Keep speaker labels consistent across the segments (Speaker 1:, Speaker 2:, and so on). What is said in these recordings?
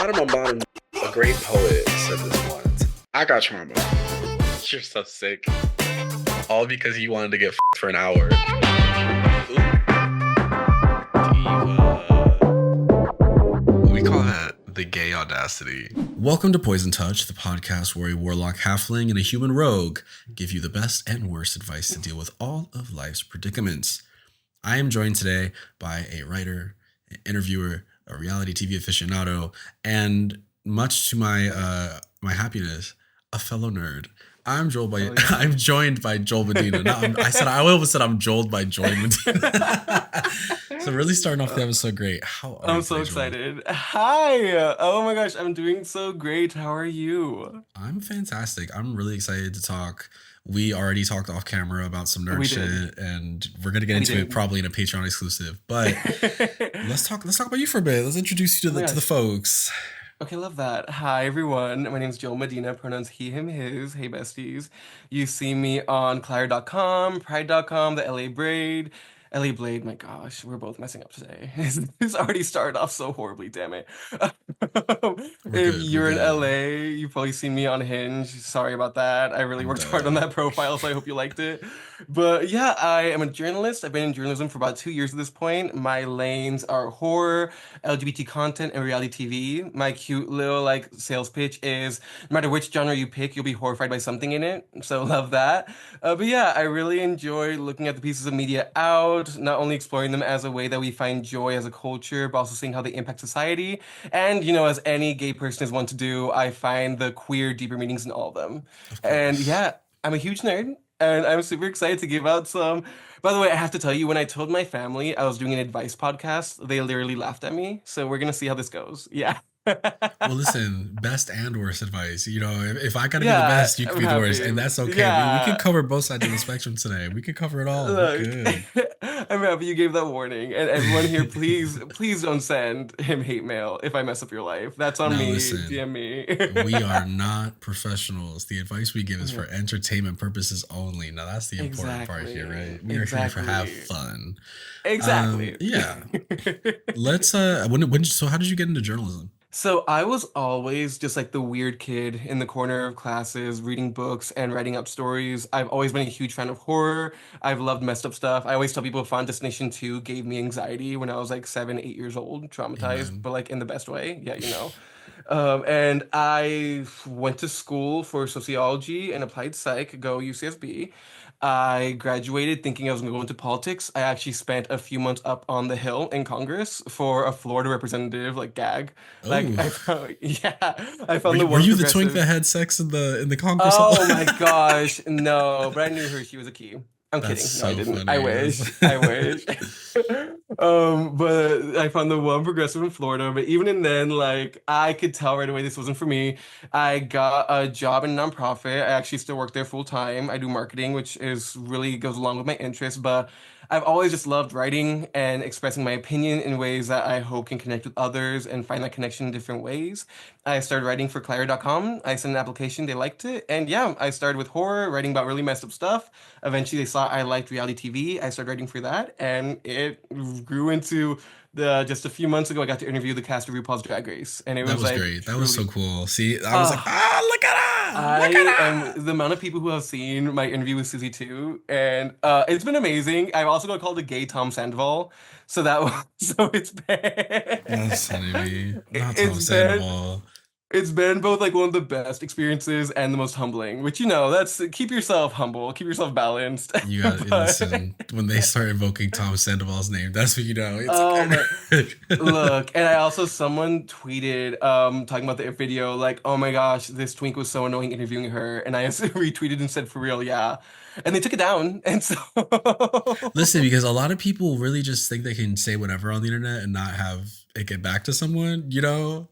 Speaker 1: bottom on bottom, a great poet said this once. I got trauma. You're so sick. All because you wanted to get for an hour. Ooh. Diva. We call that the gay audacity. Welcome to Poison Touch, the podcast where a warlock halfling and a human rogue give you the best and worst advice to deal with all of life's predicaments. I am joined today by a writer, an interviewer, a reality TV aficionado, and much to my my happiness, a fellow nerd. I'm joined by Joel Medina. I almost said I'm joeled by Joel Medina. So really starting off the episode great. How are you?
Speaker 2: I'm so excited. Hi. Oh my gosh, I'm doing so great. How are you?
Speaker 1: I'm fantastic. I'm really excited to talk. We already talked off camera about some nerd shit, and we're gonna get into it probably in a Patreon exclusive. But let's talk about you for a bit. Let's introduce you to the folks.
Speaker 2: Okay, love that. Hi, everyone. My name is Joel Medina, pronouns he, him, his. Hey, besties. You see me on Claire.com, Pride.com, the LA Braid. LA Blade, my gosh, we're both messing up today. This already started off so horribly, damn it. If you're in LA, you've probably seen me on Hinge. Sorry about that. I really worked hard on that profile, so I hope you liked it. But yeah, I am a journalist. I've been in journalism for about 2 years at this point. My lanes are horror, LGBT content, and reality TV. My cute little sales pitch is no matter which genre you pick, you'll be horrified by something in it. So love that. But yeah, I really enjoy looking at the pieces of media out, not only exploring them as a way that we find joy as a culture, but also seeing how they impact society. And, as any gay person is one to do, I find the queer, deeper meanings in all of them. And yeah, I'm a huge nerd, and I'm super excited to give out some. By the way, I have to tell you, when I told my family I was doing an advice podcast, they literally laughed at me. So we're going to see how this goes. Yeah.
Speaker 1: Well, listen, best and worst advice. If I gotta be the best, you can be the worst, and that's okay. Yeah. We can cover both sides of the spectrum today. We can cover it all.
Speaker 2: Look, good. I'm happy you gave that warning, and everyone here, please don't send him hate mail if I mess up your life. That's on me.
Speaker 1: Listen,
Speaker 2: DM me.
Speaker 1: We are not professionals. The advice we give is for entertainment purposes only. Now that's the important part here, right? We are here to have fun.
Speaker 2: Exactly.
Speaker 1: Yeah. Let's. So how did you get into journalism?
Speaker 2: So I was always just the weird kid in the corner of classes, reading books and writing up stories. I've always been a huge fan of horror. I've loved messed up stuff. I always tell people Final Destination 2 gave me anxiety when I was 7, 8 years old, traumatized, but in the best way. Yeah, and I went to school for sociology and applied psych, go UCSB. I graduated thinking I was going to go into politics. I actually spent a few months up on the Hill in Congress for a Florida representative, gag. I found the one.
Speaker 1: Were you the twink that had sex in the Congress?
Speaker 2: Oh my gosh, no! But I knew her. She was a key. I'm kidding.
Speaker 1: So
Speaker 2: no, I didn't.
Speaker 1: Funny.
Speaker 2: I wish. I wish. But I found the one progressive in Florida. But even in then, I could tell right away this wasn't for me. I got a job in a nonprofit. I actually still work there full time. I do marketing, which really goes along with my interests. But I've always just loved writing and expressing my opinion in ways that I hope can connect with others and find that connection in different ways. I started writing for Claire.com. I sent an application. They liked it. And yeah, I started with horror, writing about really messed up stuff. Eventually, they saw I liked reality TV. I started writing for that. And it grew into just a few months ago, I got to interview the cast of RuPaul's Drag Race. And
Speaker 1: that was great. That was so cool. See, I was look at her!
Speaker 2: Look at her! The amount of people who have seen my interview with Susie too. And it's been amazing. I've also got called a gay Tom Sandoval. So it's been...
Speaker 1: That's funny to me. Not Tom Sandoval.
Speaker 2: It's been both one of the best experiences and the most humbling, which, that's keep yourself humble, keep yourself balanced.
Speaker 1: You got to listen. When they start invoking Tom Sandoval's name, that's what you know.
Speaker 2: Look, and I also, someone tweeted talking about the video, oh my gosh, this twink was so annoying interviewing her. And I retweeted and said, for real, yeah. And they took it down. And so...
Speaker 1: Listen, because a lot of people really just think they can say whatever on the internet and not have it get back to someone,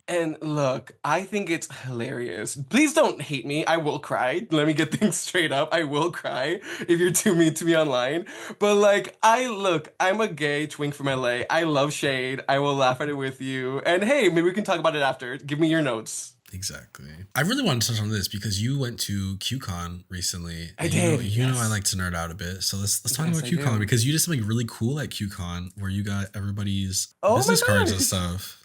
Speaker 2: And look, I think it's hilarious. Please don't hate me. I will cry. Let me get things straight up. I will cry if you're too mean to me online. But I'm a gay twink from LA. I love shade. I will laugh at it with you. And hey, maybe we can talk about it after. Give me your notes.
Speaker 1: Exactly. I really want to touch on this because you went to QCon recently.
Speaker 2: I did.
Speaker 1: You know I like to nerd out a bit. So let's talk about QCon because you did something really cool at QCon where you got everybody's business cards and stuff.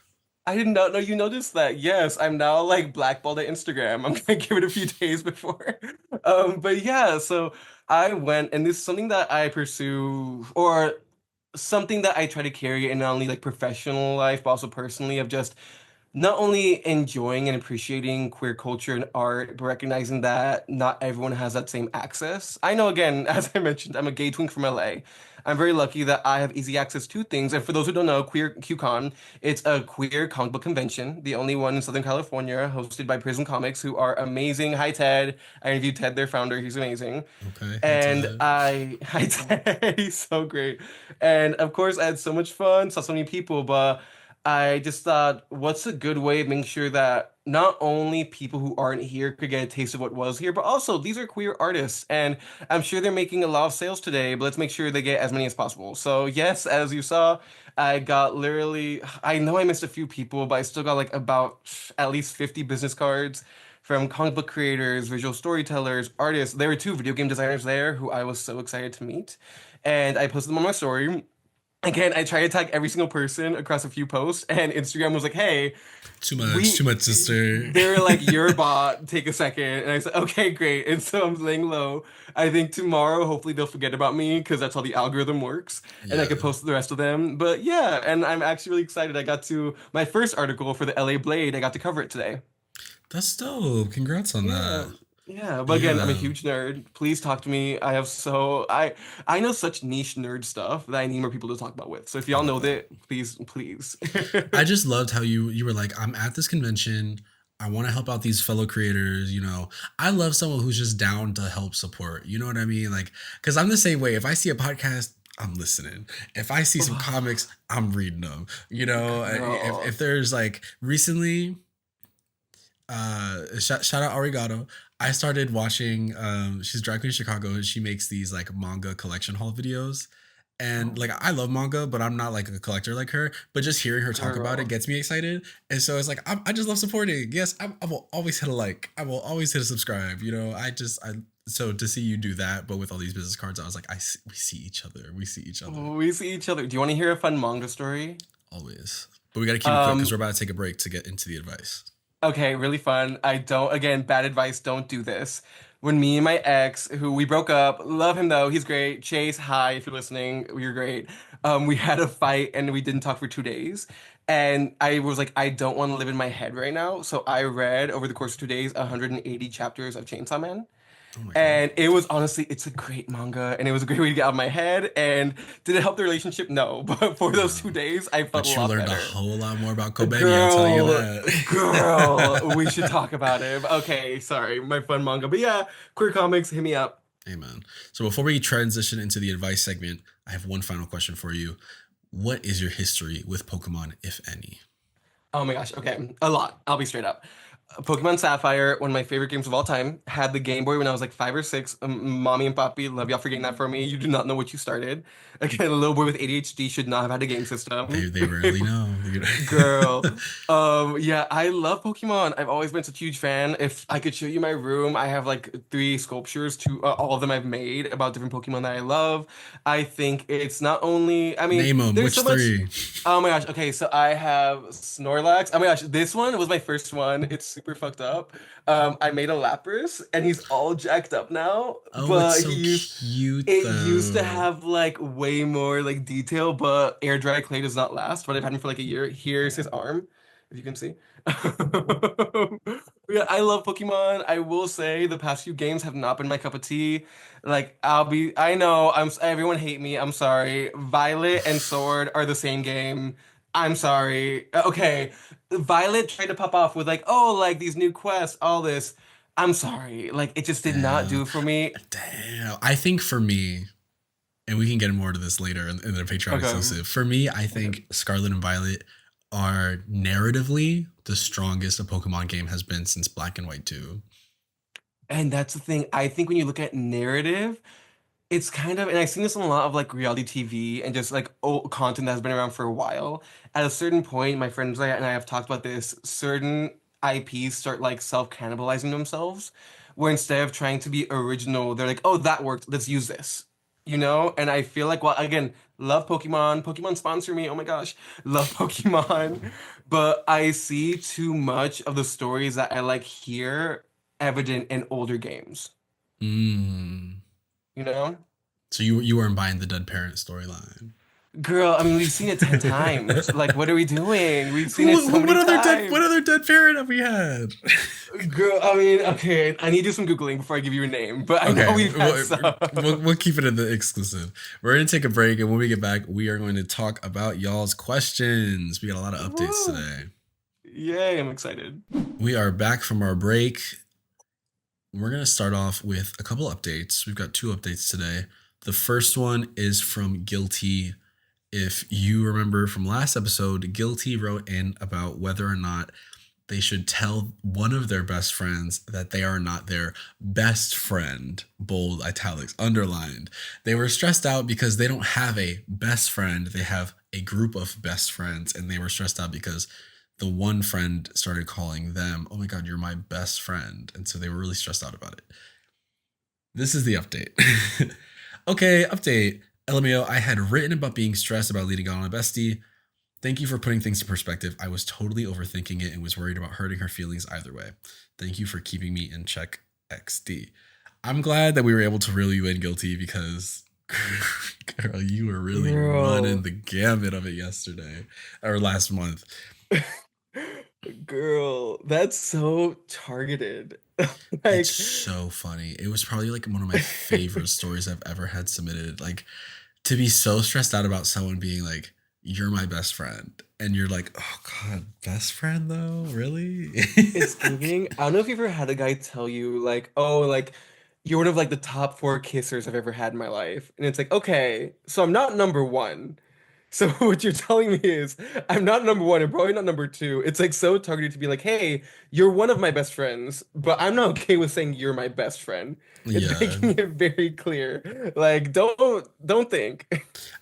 Speaker 2: I did not know you noticed that. Yes, I'm now like blackballed at Instagram. I'm gonna give it a few days before. But yeah, so I went, and this is something that I pursue, or something that I try to carry in not only like professional life, but also personally, of just not only enjoying and appreciating queer culture and art, but recognizing that not everyone has that same access. I know, again, as I mentioned, I'm a gay twink from LA. I'm very lucky that I have easy access to things. And for those who don't know, Queer QCon, it's a queer comic book convention, the only one in Southern California, hosted by Prism Comics, who are amazing. Hi, Ted. I interviewed Ted, their founder. He's amazing.
Speaker 1: Okay, hi
Speaker 2: And
Speaker 1: Ted.
Speaker 2: hi, Ted. He's so great. And of course, I had so much fun, saw so many people, but I just thought, what's a good way of making sure that not only people who aren't here could get a taste of what was here, but also these are queer artists, and I'm sure they're making a lot of sales today, but let's make sure they get as many as possible. So yes, as you saw, I got literally, I know I missed a few people, but I still got like about at least 50 business cards from comic book creators, visual storytellers, artists. There were two video game designers there who I was so excited to meet, and I posted them on my story. Again, I tried to tag every single person across a few posts, and Instagram was like, "Hey,
Speaker 1: Too
Speaker 2: we,"
Speaker 1: much, sister.
Speaker 2: they were like, "Your bot, take a second." And I said, "Okay, great." And so I'm laying low. I think tomorrow, hopefully, they'll forget about me because that's how the algorithm works, and I
Speaker 1: Yeah,
Speaker 2: could post the rest of them. But yeah, and I'm actually really excited. I got to my first article for the LA Blade. I got to cover it today.
Speaker 1: that's dope. Congrats on
Speaker 2: Yeah.
Speaker 1: that.
Speaker 2: Yeah, but again, I'm a
Speaker 1: Yeah.
Speaker 2: huge nerd. Please talk to me. I know such niche nerd stuff that I need more people to talk about with. So if
Speaker 1: I
Speaker 2: y'all
Speaker 1: love
Speaker 2: know
Speaker 1: that.
Speaker 2: that, please.
Speaker 1: I just loved how you were like, I'm at this convention. I want to help out these fellow creators. I love someone who's just down to help support. You know what I mean? Like, because I'm the same way. If I see a podcast, I'm listening. If I see some comics, I'm reading them. If
Speaker 2: Girl.
Speaker 1: there's like recently, shout out Arigato. I started watching. She's drag queen in Chicago, and she makes these like manga collection haul videos. And
Speaker 2: Oh,
Speaker 1: like I love manga, but I'm not like a collector like her. But just hearing her talk about it
Speaker 2: girl.
Speaker 1: gets me excited, and so it's like I just love supporting. Yes, I will always hit a like. I will always hit a subscribe. I so to see you do that, but with all these business cards, I was like, we see each other. We see each other
Speaker 2: We see each other. Do you want to hear a fun manga story?
Speaker 1: always. But we got to keep it quick because
Speaker 2: Um,
Speaker 1: we're about to take a break to get into the advice.
Speaker 2: Okay, really fun. I don't, again, bad advice, don't do this. When me and my ex, who we broke up, love him though, he's great. Chase, hi, if you're listening, you're great. We had a fight and we didn't talk for 2 days. And I was like, I don't want to live in my head right now. So I read over the course of 2 days 180 chapters of Chainsaw Man.
Speaker 1: Oh my god.
Speaker 2: And it was honestly, it's a great manga, and it was a great way to get out of my head. And did it help the relationship? No, but for those
Speaker 1: No.
Speaker 2: 2 days, I felt a
Speaker 1: But you
Speaker 2: lot
Speaker 1: learned a
Speaker 2: better.
Speaker 1: whole lot more about Kobeni, I'll tell you
Speaker 2: Girl, girl,
Speaker 1: that.
Speaker 2: we should talk about it. Okay, sorry, my fun manga. But yeah, queer comics, hit me up.
Speaker 1: Amen. So before we transition into the advice segment, I have one final question for you. What is your history with Pokemon, if any?
Speaker 2: Oh my gosh, okay, a lot. I'll be straight up. Pokemon Sapphire, one of my favorite games of all time, had the Game Boy when I was like 5 or 6. Mommy and Papi, love y'all for getting that for me. You do not know what you started. Again, a little boy with ADHD should not have had a game system.
Speaker 1: They rarely know.
Speaker 2: Girl. Yeah, I love Pokemon. I've always been such a huge fan. If I could show you my room, I have like three sculptures, to all of them I've made about different Pokemon that I love. I think it's not only, I mean,
Speaker 1: Name them.
Speaker 2: there's so
Speaker 1: Which
Speaker 2: much.
Speaker 1: three?
Speaker 2: Oh my gosh. Okay, so I have Snorlax. Oh my gosh, this one was my first one. It's super fucked up. I made a Lapras and he's all jacked up now,
Speaker 1: Oh, it's
Speaker 2: but
Speaker 1: so cute
Speaker 2: it used to
Speaker 1: though.
Speaker 2: have like way more like detail, but air dry clay does not last. But I've had him for like a year. Here's his arm, if you can see. Yeah, I love Pokemon. I will say the past few games have not been my cup of tea. Like I know everyone hate me. I'm sorry. Violet and Sword are the same game. I'm sorry. Okay, Violet tried to pop off with like, oh, like these new quests, all this. I'm sorry. Like it just did not
Speaker 1: Damn.
Speaker 2: do it for me.
Speaker 1: Damn. I think for me, and we can get more to this later in the Patreon
Speaker 2: Okay.
Speaker 1: exclusive. For me, I
Speaker 2: Okay.
Speaker 1: think Scarlet and Violet are narratively the strongest a Pokemon game has been since Black and White 2.
Speaker 2: And that's the thing. I think when you look at narrative, it's kind of, and I've seen this in a lot of like reality TV and just like old content that's been around for a while. At a certain point, my friends and I have talked about this, certain IPs start like self-cannibalizing themselves, where instead of trying to be original, they're like, oh, that worked, let's use this. you know? And I feel like, well, again, love Pokemon. Pokemon sponsor me. Oh my gosh, love Pokemon. But I see too much of the stories that I like here evident in older games,
Speaker 1: Mm.
Speaker 2: you know?
Speaker 1: So you weren't buying the dead parent storyline.
Speaker 2: Girl, I mean, we've seen it 10 times. Like, what are we doing? We've seen it so
Speaker 1: What
Speaker 2: many
Speaker 1: other dead
Speaker 2: times.
Speaker 1: parent have we had?
Speaker 2: Girl, I mean, okay, I need to do some Googling before I give you a name, but I know
Speaker 1: Okay,
Speaker 2: we've had some.
Speaker 1: we'll keep it in the exclusive. We're gonna take a break, and when we get back, we are going to talk about y'all's questions. We got a lot of updates
Speaker 2: Woo!
Speaker 1: today.
Speaker 2: Yay, I'm excited.
Speaker 1: We are back from our break. We're gonna start off with a couple updates. We've got two updates today. The first one is from Guilty. If you remember from last episode, Guilty wrote in about whether or not they should tell one of their best friends that they are not their best friend. Bold, italics, underlined. They were stressed out because they don't have a best friend. They have a group of best friends, and they were stressed out because the one friend started calling them, "Oh my God, you're my best friend." And so they were really stressed out about it. This is the update. Okay, update. LMAO, I had written about being stressed about leading on a bestie. Thank you for putting things in perspective. I was totally overthinking it and was worried about hurting her feelings either way. Thank you for keeping me in check, XD. I'm glad that we were able to reel you in, Guilty, because girl, you were really running
Speaker 2: Girl.
Speaker 1: the gambit of it yesterday or last month.
Speaker 2: Girl, that's so targeted.
Speaker 1: It's
Speaker 2: Like,
Speaker 1: so funny. It was probably like one of my favorite stories I've ever had submitted. Like to be so stressed out about someone being like, "You're my best friend," and you're like, "Oh God, best friend though, really?"
Speaker 2: it's giving. I don't know if you've ever had a guy tell you, like, oh, like, you're one of like the top four kissers I've ever had in my life. And it's like, okay, so I'm not number one. So what you're telling me is I'm not number one and probably not number two. It's like so targeted to be like, hey, you're one of my best friends, but I'm not okay with saying you're my best friend. It's
Speaker 1: Yeah.
Speaker 2: making it very clear. Like, don't think.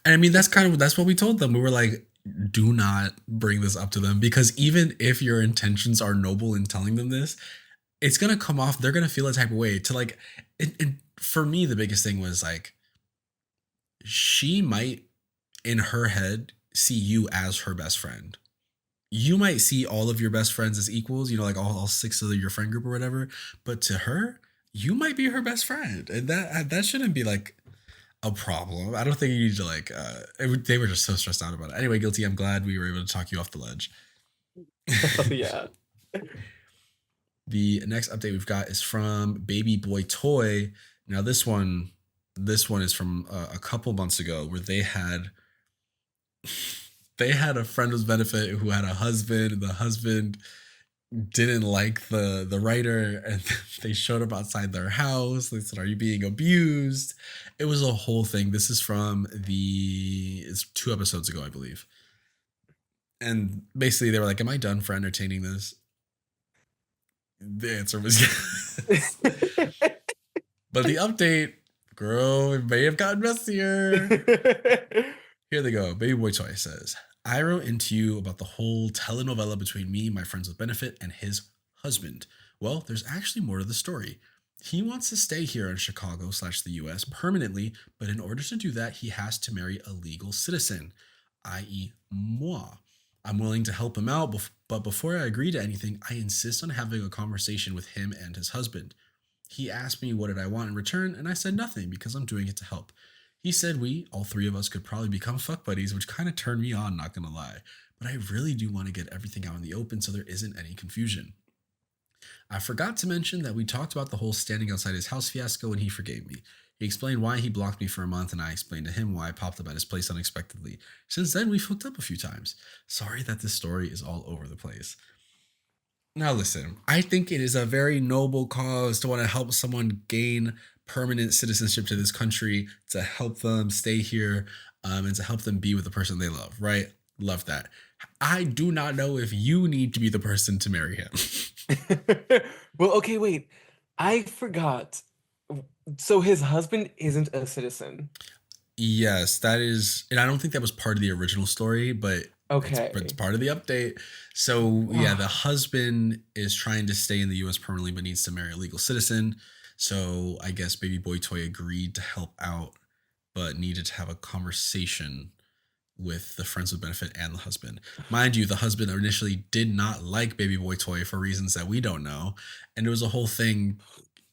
Speaker 1: And I mean, that's what we told them. We were like, do not bring this up to them because even if your intentions are noble in telling them this, it's gonna come off. They're gonna feel a type of way. To like, for me, the biggest thing was like, she might in her head see you as her best friend. You might see all of your best friends as equals, you know, like all six of your friend group or whatever. But to her, you might be her best friend, and that shouldn't be like a problem. I don't think you need to like. They were just so stressed out about it. Anyway, Guilty. I'm glad we were able to talk you off the ledge.
Speaker 2: Oh yeah.
Speaker 1: The next update we've got is from Baby Boy Toy. Now this one is from a couple months ago where they had a friend with benefit who had a husband, and the husband didn't like the writer, and they showed up outside their house. They said, "Are you being abused?" It was a whole thing. This is from it's 2 episodes ago, I believe. And basically they were like, "Am I done for entertaining this?" The answer was yes. But the update, girl, it may have gotten messier. Here they go. Baby Boy Toy says, I wrote into you about the whole telenovela between me, my friends with benefit, and his husband. Well, there's actually more to the story. He wants to stay here in Chicago/ the US permanently, but in order to do that, he has to marry a legal citizen, i.e., moi. I'm willing to help him out, but before I agree to anything, I insist on having a conversation with him and his husband. He asked me what did I want in return, and I said nothing because I'm doing it to help. He said all three of us, could probably become fuck buddies, which kind of turned me on, not gonna lie. But I really do want to get everything out in the open so there isn't any confusion. I forgot to mention that we talked about the whole standing outside his house fiasco and he forgave me. He explained why he blocked me for a month and I explained to him why I popped up at his place unexpectedly. Since then, we've hooked up a few times. Sorry that this story is all over the place. Now, listen, I think it is a very noble cause to want to help someone gain permanent citizenship to this country, to help them stay here, and to help them be with the person they love, right? Love that. I do not know if you need to be the person to marry him.
Speaker 2: Well, okay, wait. I forgot. So his husband isn't a citizen.
Speaker 1: Yes, that is, and I don't think that was part of the original story, but it's
Speaker 2: Okay.
Speaker 1: part of the update. So yeah, the
Speaker 2: Ah,
Speaker 1: husband is trying to stay in the U.S. permanently, but needs to marry a legal citizen. So I guess Baby Boy Toy agreed to help out but needed to have a conversation with the friends with benefit and the husband. Mind you, the husband initially did not like Baby Boy Toy for reasons that we don't know, and it was a whole thing.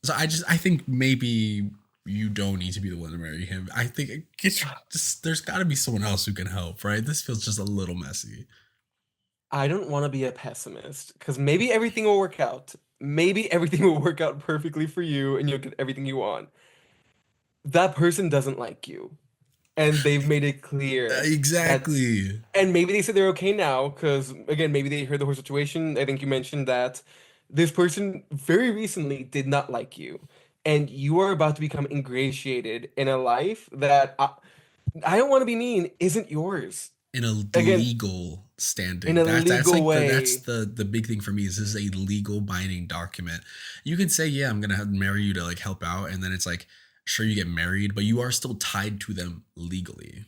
Speaker 1: So I think maybe you don't need to be the one to marry him. I think it's just there's got to be someone else who can help, right? This feels just a little messy.
Speaker 2: I don't want to be a pessimist because maybe everything will work out. Maybe everything will work out perfectly for you and you'll get everything you want. That person doesn't like you. And they've made it clear that,
Speaker 1: Exactly.
Speaker 2: and maybe they said they're okay now because, again, maybe they heard the whole situation. I think you mentioned that this person very recently did not like you. And you are about to become ingratiated in a life that I don't want to be mean, isn't yours.
Speaker 1: In a
Speaker 2: Again,
Speaker 1: legal
Speaker 2: in
Speaker 1: standing.
Speaker 2: a
Speaker 1: That's
Speaker 2: legal
Speaker 1: like that's
Speaker 2: way.
Speaker 1: the big thing for me is this is a legal binding document. You can say, yeah, I'm gonna marry you to like help out, and then it's like, sure, you get married, but you are still tied to them legally.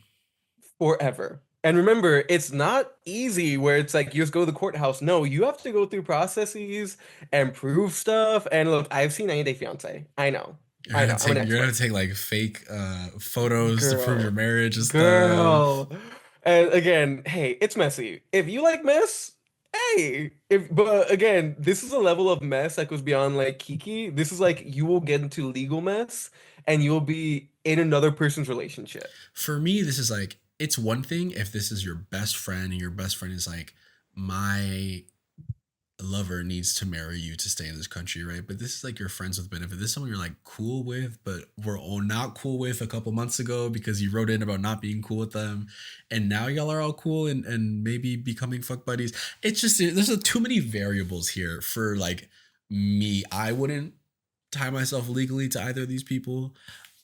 Speaker 2: Forever. And remember, it's not easy where it's like you just go to the courthouse. No, you have to go through processes and prove stuff. And look, I've seen 90 Day Fiance. I know. I know. I'm an
Speaker 1: You're gonna
Speaker 2: expert.
Speaker 1: take like fake photos to prove your
Speaker 2: Girl.
Speaker 1: marriage and stuff.
Speaker 2: Girl. And again, hey, it's messy. If you like mess, hey. If but again, this is a level of mess that goes beyond like Kiki. This is like you will get into legal mess and you'll be in another person's relationship.
Speaker 1: For me, this is like it's one thing if this is your best friend and your best friend is like my lover needs to marry you to stay in this country, right? But this is like your friends with benefit. This is someone you're like cool with, but we're all not cool with a couple months ago because you wrote in about not being cool with them, and now y'all are all cool and maybe becoming fuck buddies. It's just there's too many variables here for like me. I wouldn't tie myself legally to either of these people,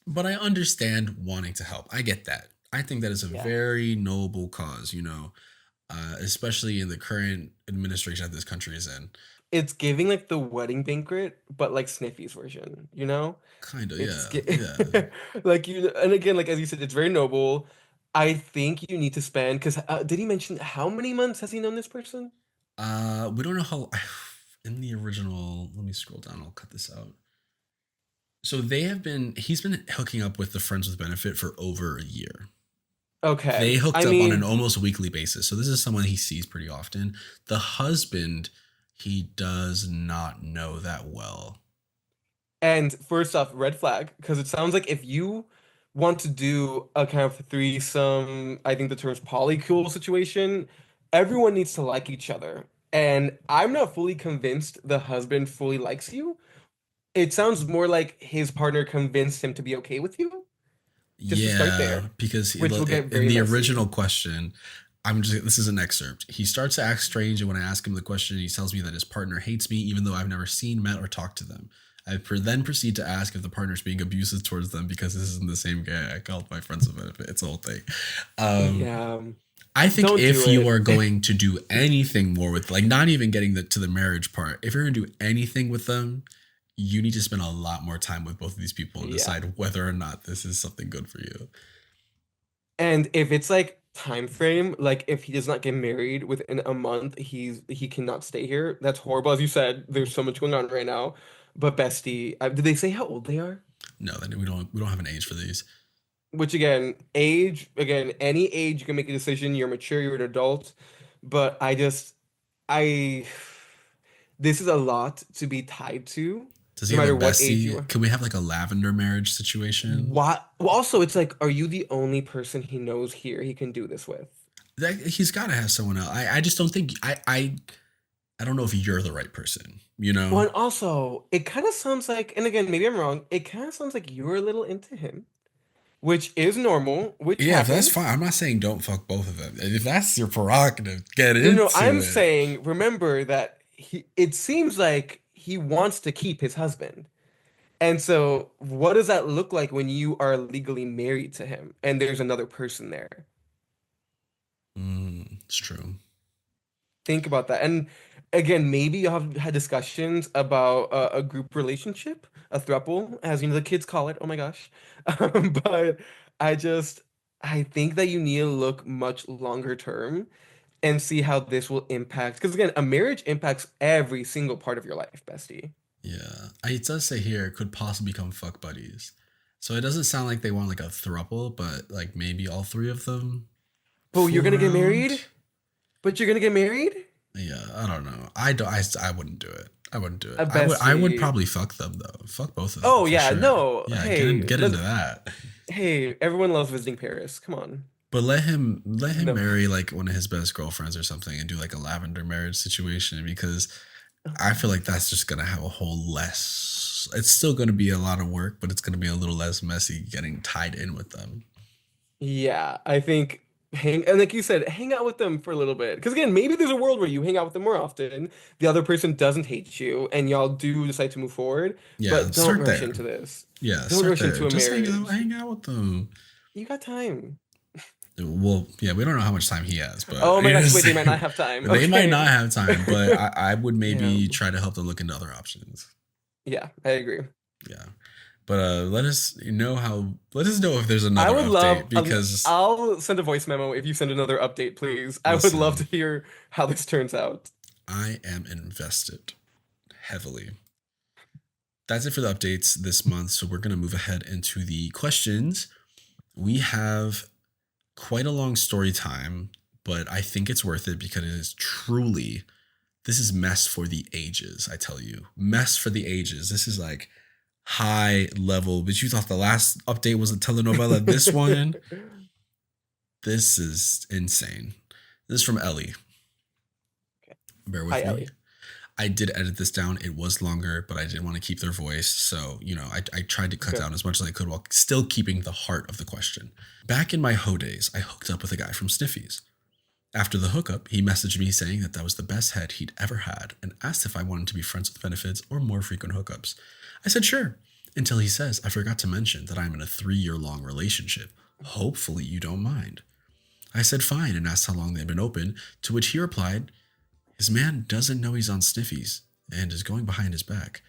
Speaker 1: but I understand wanting to help. I get that. I think that is a
Speaker 2: Yeah.
Speaker 1: very noble cause, especially in the current administration that this country is in.
Speaker 2: It's giving like the wedding banquet, but like Sniffy's version, you know?
Speaker 1: Kind of,
Speaker 2: It's
Speaker 1: yeah, yeah.
Speaker 2: like you, and again, like as you said, it's very noble. I think you need to spend because did he mention how many months has he known this person?
Speaker 1: We don't know how. In the original, let me scroll down. I'll cut this out. So they have been. He's been hooking up with the friends with benefit for over a year. They
Speaker 2: Okay,
Speaker 1: hooked
Speaker 2: I
Speaker 1: up on an
Speaker 2: mean,
Speaker 1: almost weekly basis. So this is someone he sees pretty often. The husband, he does not know that well.
Speaker 2: and first off, red flag because it sounds like if you want to do a kind of threesome, I think the term's polycule situation, everyone needs to like each other. And I'm not fully convinced the husband fully likes you. It sounds more like his partner convinced him to be okay with you, just to start
Speaker 1: Yeah,
Speaker 2: there,
Speaker 1: because
Speaker 2: which will get
Speaker 1: in
Speaker 2: very
Speaker 1: the
Speaker 2: messy.
Speaker 1: original question, I'm just this is an excerpt. He starts to act strange, and when I ask him the question, he tells me that his partner hates me, even though I've never seen, met, or talked to them. Then proceed to ask if the partner's being abusive towards them because this isn't the same guy I called my friends with benefit. It's a whole thing. Um,
Speaker 2: Yeah,
Speaker 1: I think
Speaker 2: don't do
Speaker 1: if you are
Speaker 2: it.
Speaker 1: going to do anything more with, like, not even getting to the marriage part, if you're going to do anything with them, you need to spend a lot more time with both of these people and
Speaker 2: Yeah.
Speaker 1: decide whether or not this is something good for you.
Speaker 2: And if it's like time frame, like if he does not get married within a month, he cannot stay here. That's horrible. As you said, there's so much going on right now. But bestie, did they say how old they are?
Speaker 1: No, then we don't have an age for these.
Speaker 2: Which again, age, again, any age you can make a decision. You're mature, you're an adult. But I, this is a lot to be tied to,
Speaker 1: Does he
Speaker 2: no
Speaker 1: have a
Speaker 2: matter what age you
Speaker 1: bestie?
Speaker 2: are.
Speaker 1: Can we have like a lavender marriage situation?
Speaker 2: What? Well, also, it's like, are you the only person he knows here he can do this with?
Speaker 1: He's got to have someone else. I just don't think I don't know if you're the right person.
Speaker 2: Well, and also, it kind of sounds like, and again, maybe I'm wrong, it kind of sounds like you're a little into him, which is normal, which
Speaker 1: Yeah, if that's fine.
Speaker 2: happens.
Speaker 1: I'm not saying don't fuck both of them. If that's your prerogative, get
Speaker 2: No, no,
Speaker 1: into
Speaker 2: I'm
Speaker 1: it.
Speaker 2: saying, remember that it seems like he wants to keep his husband. And so, what does that look like when you are legally married to him and there's another person there?
Speaker 1: It's true.
Speaker 2: Think about that. And again, maybe you have had discussions about a group relationship, a throuple, as you know the kids call it. Oh my gosh. But I just I think that you need to look much longer term and see how this will impact. Because again, a marriage impacts every single part of your life, bestie.
Speaker 1: Yeah, it does say here it could possibly become fuck buddies. So it doesn't sound like they want like a throuple, but like maybe all three of them
Speaker 2: Oh, you're
Speaker 1: fool
Speaker 2: gonna get
Speaker 1: around.
Speaker 2: married? But you're gonna get married?
Speaker 1: Yeah, I don't know. I don't. I wouldn't do it. I wouldn't do it.
Speaker 2: A
Speaker 1: I would
Speaker 2: bestie.
Speaker 1: probably fuck them though. Fuck both of them
Speaker 2: Oh
Speaker 1: for
Speaker 2: yeah,
Speaker 1: sure.
Speaker 2: no.
Speaker 1: Yeah,
Speaker 2: Hey,
Speaker 1: get into that.
Speaker 2: hey, everyone loves visiting Paris. Come on.
Speaker 1: But let him
Speaker 2: No.
Speaker 1: marry like one of his best girlfriends or something and do like a lavender marriage situation because I feel like that's just gonna have a whole less. It's still gonna be a lot of work, but it's gonna be a little less messy getting tied in with them.
Speaker 2: Yeah, I think hang and like you said, hang out with them for a little bit. Because again, maybe there's a world where you hang out with them more often. The other person doesn't hate you, and y'all do decide to move forward.
Speaker 1: Yeah,
Speaker 2: But don't
Speaker 1: start
Speaker 2: rush
Speaker 1: there.
Speaker 2: into this.
Speaker 1: Yeah,
Speaker 2: Don't
Speaker 1: start
Speaker 2: rush
Speaker 1: there.
Speaker 2: into a
Speaker 1: Just
Speaker 2: marriage.
Speaker 1: hang out with them.
Speaker 2: You got time.
Speaker 1: Well, yeah, we don't know how much time he has, but
Speaker 2: Oh my gosh, wait, they might not have time.
Speaker 1: they might not
Speaker 2: Okay.
Speaker 1: have time. But I would
Speaker 2: Yeah.
Speaker 1: maybe try to help them look into other options.
Speaker 2: Yeah, I agree.
Speaker 1: Yeah, but let us know if there's
Speaker 2: I
Speaker 1: another
Speaker 2: would love,
Speaker 1: update because
Speaker 2: I'll send a voice memo if you send another update, please. I would love to
Speaker 1: listen,
Speaker 2: hear how this turns out.
Speaker 1: I am invested heavily. That's it for the updates this month. So we're gonna move ahead into the questions. We have quite a long story time, but I think it's worth it because it is truly this is mess for the ages, I tell you. Mess for the ages. This is like high level, but you thought the last update was a telenovela. This one, this is insane. This is from Ellie.
Speaker 2: Okay.
Speaker 1: Bear
Speaker 2: Hi,
Speaker 1: with me.
Speaker 2: Ellie.
Speaker 1: I did edit this down. It was longer, but I didn't want to keep their voice. So, I tried to cut
Speaker 2: Okay.
Speaker 1: down as much as I could while still keeping the heart of the question. Back in my hoe days, I hooked up with a guy from Sniffy's. After the hookup, he messaged me saying that was the best head he'd ever had and asked if I wanted to be friends with benefits or more frequent hookups. I said sure, until he says I forgot to mention that I'm in a 3-year-long relationship. Hopefully you don't mind. I said fine and asked how long they'd been open, to which he replied, his man doesn't know he's on Sniffy's and is going behind his back.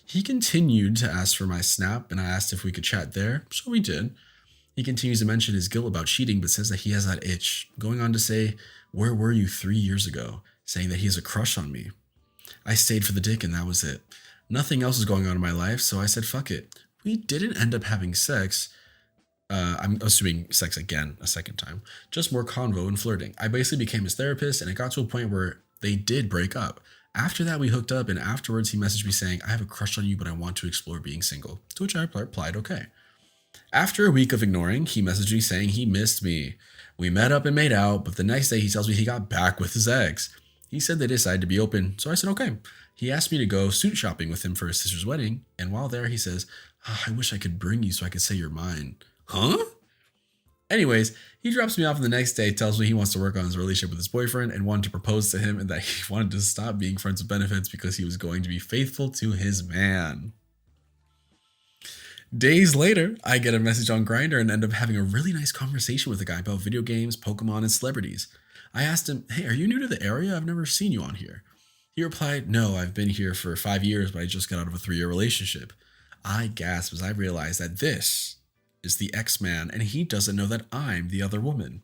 Speaker 1: He continued to ask for my snap and I asked if we could chat there, so we did. He continues to mention his guilt about cheating, but says that he has that itch, going on to say, where were you 3 years ago? Saying that he has a crush on me. I stayed for the dick and that was it. Nothing else was going on in my life, so I said, fuck it. We didn't end up having sex. I'm assuming sex again a second time. Just more convo and flirting. I basically became his therapist, and it got to a point where they did break up. After that, we hooked up, and afterwards, he messaged me saying, I have a crush on you, but I want to explore being single. To which I replied, okay. After a week of ignoring, he messaged me saying he missed me. We met up and made out, but the next day he tells me he got back with his ex. He said they decided to be open, so I said okay. He asked me to go suit shopping with him for his sister's wedding, and while there, he says, I wish I could bring you so I could say you're mine. Huh? Anyways, he drops me off the next day, tells me he wants to work on his relationship with his boyfriend and wanted to propose to him and that he wanted to stop being friends with benefits because he was going to be faithful to his man. Days later, I get a message on Grindr and end up having a really nice conversation with a guy about video games, Pokemon, and celebrities. I asked him, hey, are you new to the area? I've never seen you on here. He replied, no, I've been here for 5 years, but I just got out of a 3-year relationship. I gasped as I realized that this is the X-Man and he doesn't know that I'm the other woman.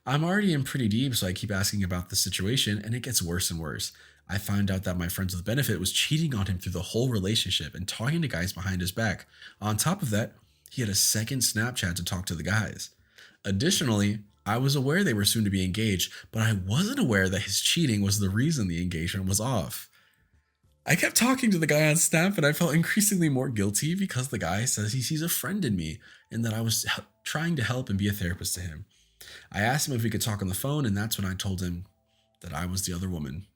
Speaker 1: I'm already in pretty deep, so I keep asking about the situation and it gets worse and worse. I find out that my friends with benefit was cheating on him through the whole relationship and talking to guys behind his back. On top of that, he had a second Snapchat to talk to the guys. Additionally, I was aware they were soon to be engaged, but I wasn't aware that his cheating was the reason the engagement was off. I kept talking to the guy on Snap and I felt increasingly more guilty because the guy says he sees a friend in me and that I was trying to help and be a therapist to him. I asked him if we could talk on the phone, and that's when I told him that I was the other woman.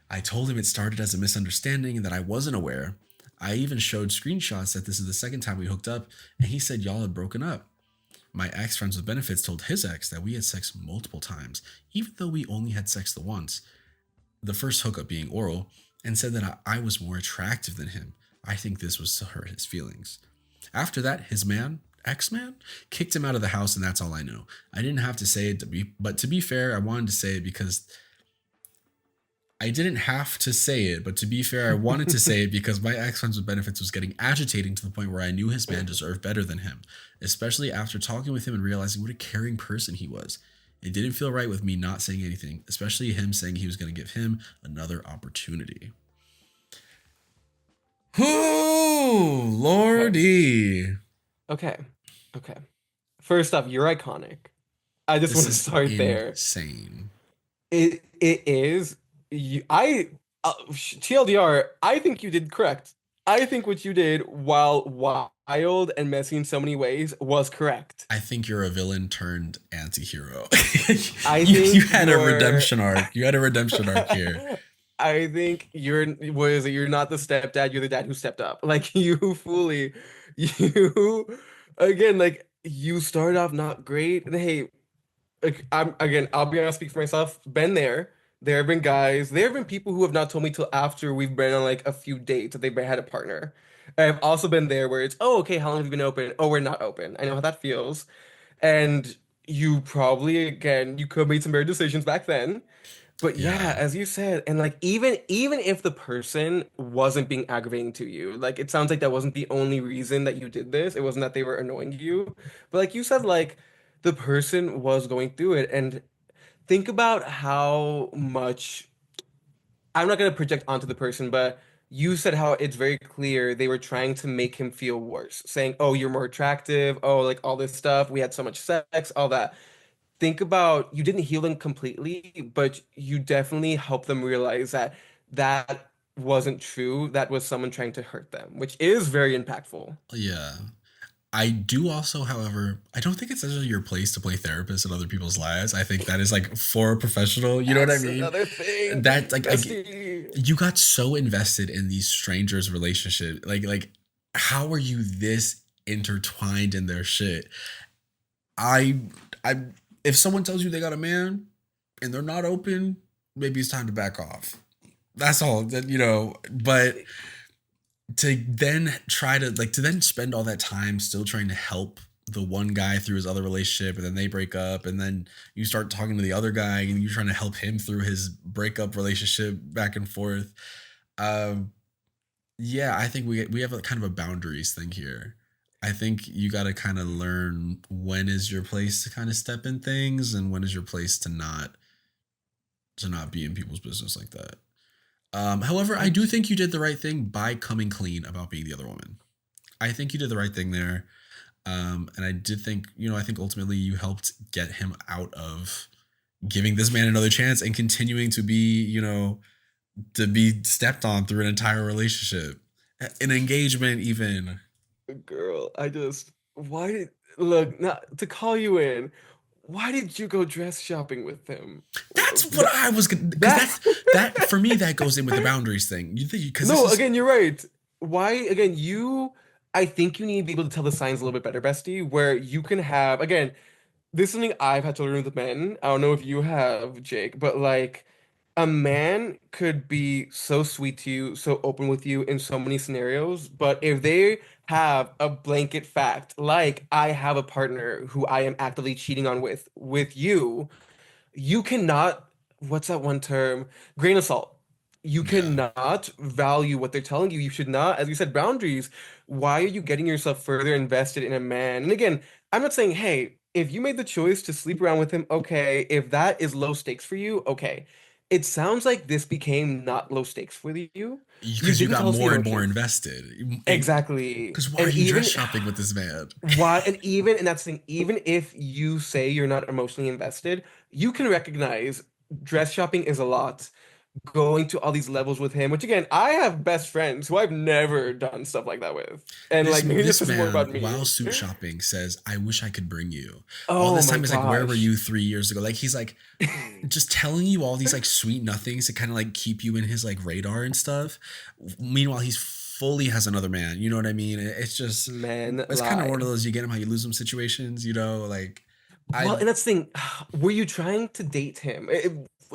Speaker 1: I told him it started as a misunderstanding and that I wasn't aware. I even showed screenshots that this is the second time we hooked up, and he said y'all had broken up. My ex friends with benefits told his ex that we had sex multiple times, even though we only had sex the once, the first hookup being oral, and said that I was more attractive than him. I think this was to hurt his feelings. After that, his ex-man, kicked him out of the house, and that's all I know. I didn't have to say it, but to be fair, I wanted to say it because I didn't have to say it, but to be fair, I wanted to say it because my ex-friends with benefits was getting agitating to the point where I knew his man deserved better than him, especially after talking with him and realizing what a caring person he was. It didn't feel right with me not saying anything, especially him saying he was going to give him another opportunity. Ooh, Lord
Speaker 2: Okay.
Speaker 1: Birdie.
Speaker 2: Okay. Okay. First off, you're iconic. I just
Speaker 1: This
Speaker 2: want to
Speaker 1: is
Speaker 2: start there.
Speaker 1: insane.
Speaker 2: It is TLDR, I think you did correct. I think what you did, while wild and messy in so many ways, was correct.
Speaker 1: I think you're a villain turned anti-hero.
Speaker 2: I
Speaker 1: You
Speaker 2: think
Speaker 1: had a
Speaker 2: you're
Speaker 1: redemption arc. You had a redemption arc here.
Speaker 2: I think you're what is it? You're not the stepdad, you're the dad who stepped up. Like you fully you again, like you started off not great. And hey, like I'm again, I'll be honest, speak for myself. Been there. There have been guys, there have been people who have not told me till after we've been on like a few dates that they've had a partner. I've also been there where it's, oh, okay, how long have you been open? Oh, we're not open. I know how that feels. And you probably, again, you could have made some better decisions back then. But yeah,
Speaker 1: Yeah.
Speaker 2: as you said, and like even if the person wasn't being aggravating to you, like it sounds like that wasn't the only reason that you did this. It wasn't that they were annoying you. But like you said, like the person was going through it. And think about how much I'm not gonna project onto the person, but you said how it's very clear they were trying to make him feel worse, saying, "Oh, you're more attractive. Oh, like all this stuff. We had so much sex, all that." Think about you didn't heal them completely, but you definitely helped them realize that that wasn't true. That was someone trying to hurt them, which is very impactful.
Speaker 1: Yeah. I do also, however, I don't think it's necessarily your place to play therapist in other people's lives. I think that is like for a professional. You know what I
Speaker 2: That's
Speaker 1: mean?
Speaker 2: another thing,
Speaker 1: That like
Speaker 2: bestie.
Speaker 1: you got so invested in these strangers' relationship. How are you this intertwined in their shit? I I if someone tells you they got a man and they're not open, maybe it's time to back off. That's all. But to then try to to then spend all that time still trying to help the one guy through his other relationship, and then they break up, and then you start talking to the other guy and you're trying to help him through his breakup relationship back and forth. um yeah, I think we have a kind of a boundaries thing here. I think you got to kind of learn when is your place to kind of step in things and when is your place to not be in people's business like that. However, I do think you did the right thing by coming clean about being the other woman. I think you did the right thing there. And I did think, I think ultimately you helped get him out of giving this man another chance and continuing to be stepped on through an entire relationship, an engagement, even.
Speaker 2: Girl, why did, look, not to call you in, why did you go dress shopping with him?
Speaker 1: That's what I was gonna, because
Speaker 2: That,
Speaker 1: that for me that goes in with the boundaries thing. You think because this
Speaker 2: no,
Speaker 1: is
Speaker 2: again, you're right. Why, again, I think you need to be able to tell the signs a little bit better, bestie, where you can have, again, this is something I've had to learn with men. I don't know if you have, Jake, but like a man could be so sweet to you, so open with you in so many scenarios, but if they have a blanket fact, like I have a partner who I am actively cheating on with you, you cannot, what's that one term? Grain of salt. You
Speaker 1: yeah.
Speaker 2: cannot value what they're telling you. You should not, as you said, boundaries. Why are you getting yourself further invested in a man? And again, I'm not saying, hey, if you made the choice to sleep around with him, okay. If that is low stakes for you, okay. It sounds like this became not low stakes for you. You
Speaker 1: Because you
Speaker 2: didn't
Speaker 1: got
Speaker 2: tell us the
Speaker 1: more and more
Speaker 2: emotions.
Speaker 1: invested.
Speaker 2: Exactly.
Speaker 1: Because why are
Speaker 2: And
Speaker 1: you dress
Speaker 2: even
Speaker 1: shopping with this man?
Speaker 2: and that's the thing, even if you say you're not emotionally invested, you can recognize dress shopping is a lot. Going to all these levels with him, which again, I have best friends who I've never done stuff like that with. And
Speaker 1: This
Speaker 2: like maybe this
Speaker 1: this
Speaker 2: is more
Speaker 1: man,
Speaker 2: about
Speaker 1: while
Speaker 2: me.
Speaker 1: suit shopping, says, "I wish I could bring you." All
Speaker 2: Oh
Speaker 1: this
Speaker 2: my
Speaker 1: time, he's like, "Where were
Speaker 2: gosh.
Speaker 1: you 3 years ago?" Like he's like just telling you all these like sweet nothings to kind of like keep you in his like radar and stuff. Meanwhile, he's fully has another man. You know what I mean? It's just
Speaker 2: Men
Speaker 1: it's kind of one of
Speaker 2: lie.
Speaker 1: those you get him how you lose him situations.
Speaker 2: Well,
Speaker 1: I
Speaker 2: and that's the thing. Were you trying to date him?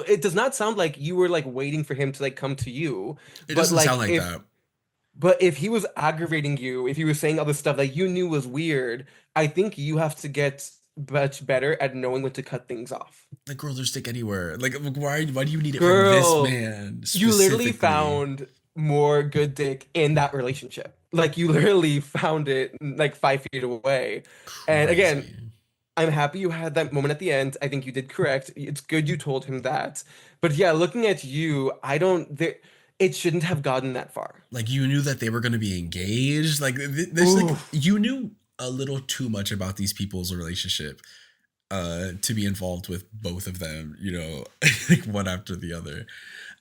Speaker 2: It does not sound like you were like waiting for him to like come to you,
Speaker 1: it
Speaker 2: but
Speaker 1: doesn't sound
Speaker 2: like
Speaker 1: like
Speaker 2: if
Speaker 1: that.
Speaker 2: but if he was aggravating you, if he was saying all this stuff that you knew was weird, I think you have to get much better at knowing when to cut things off.
Speaker 1: Like girls are stick anywhere. Like why do you need it from this
Speaker 2: Girl,
Speaker 1: man
Speaker 2: you literally
Speaker 1: specifically?
Speaker 2: found more good dick in that relationship. Like you literally found it like 5 feet away. And again,
Speaker 1: Crazy.
Speaker 2: I'm happy you had that moment at the end. I think you did correct. It's good you told him that. But yeah, looking at you, I don't there it shouldn't have gotten that far.
Speaker 1: Like you knew that they were going to be engaged. Like there's like
Speaker 2: Ooh,
Speaker 1: you knew a little too much about these people's relationship to be involved with both of them, you know, like one after the other.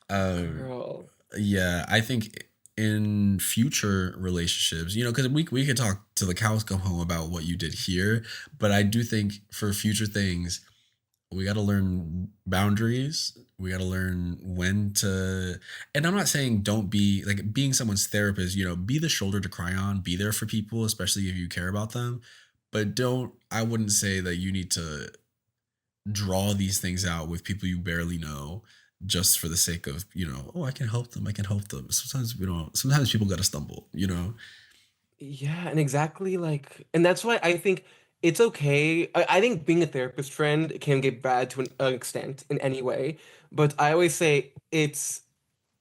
Speaker 1: Um
Speaker 2: girl.
Speaker 1: yeah, I think in future relationships, you know, because we could talk till the cows come home about what you did here, but I do think for future things, we got to learn boundaries. We got to learn when to, and I'm not saying don't be like being someone's therapist, you know, be the shoulder to cry on, be there for people, especially if you care about them. But don't, I wouldn't say that you need to draw these things out with people you barely know just for the sake of, you know, oh, I can help them. I can help them. Sometimes we don't, sometimes people got to stumble, you know?
Speaker 2: Yeah, and exactly like, and that's why I think it's okay. I think being a therapist friend can get bad to an extent in any way, but I always say it's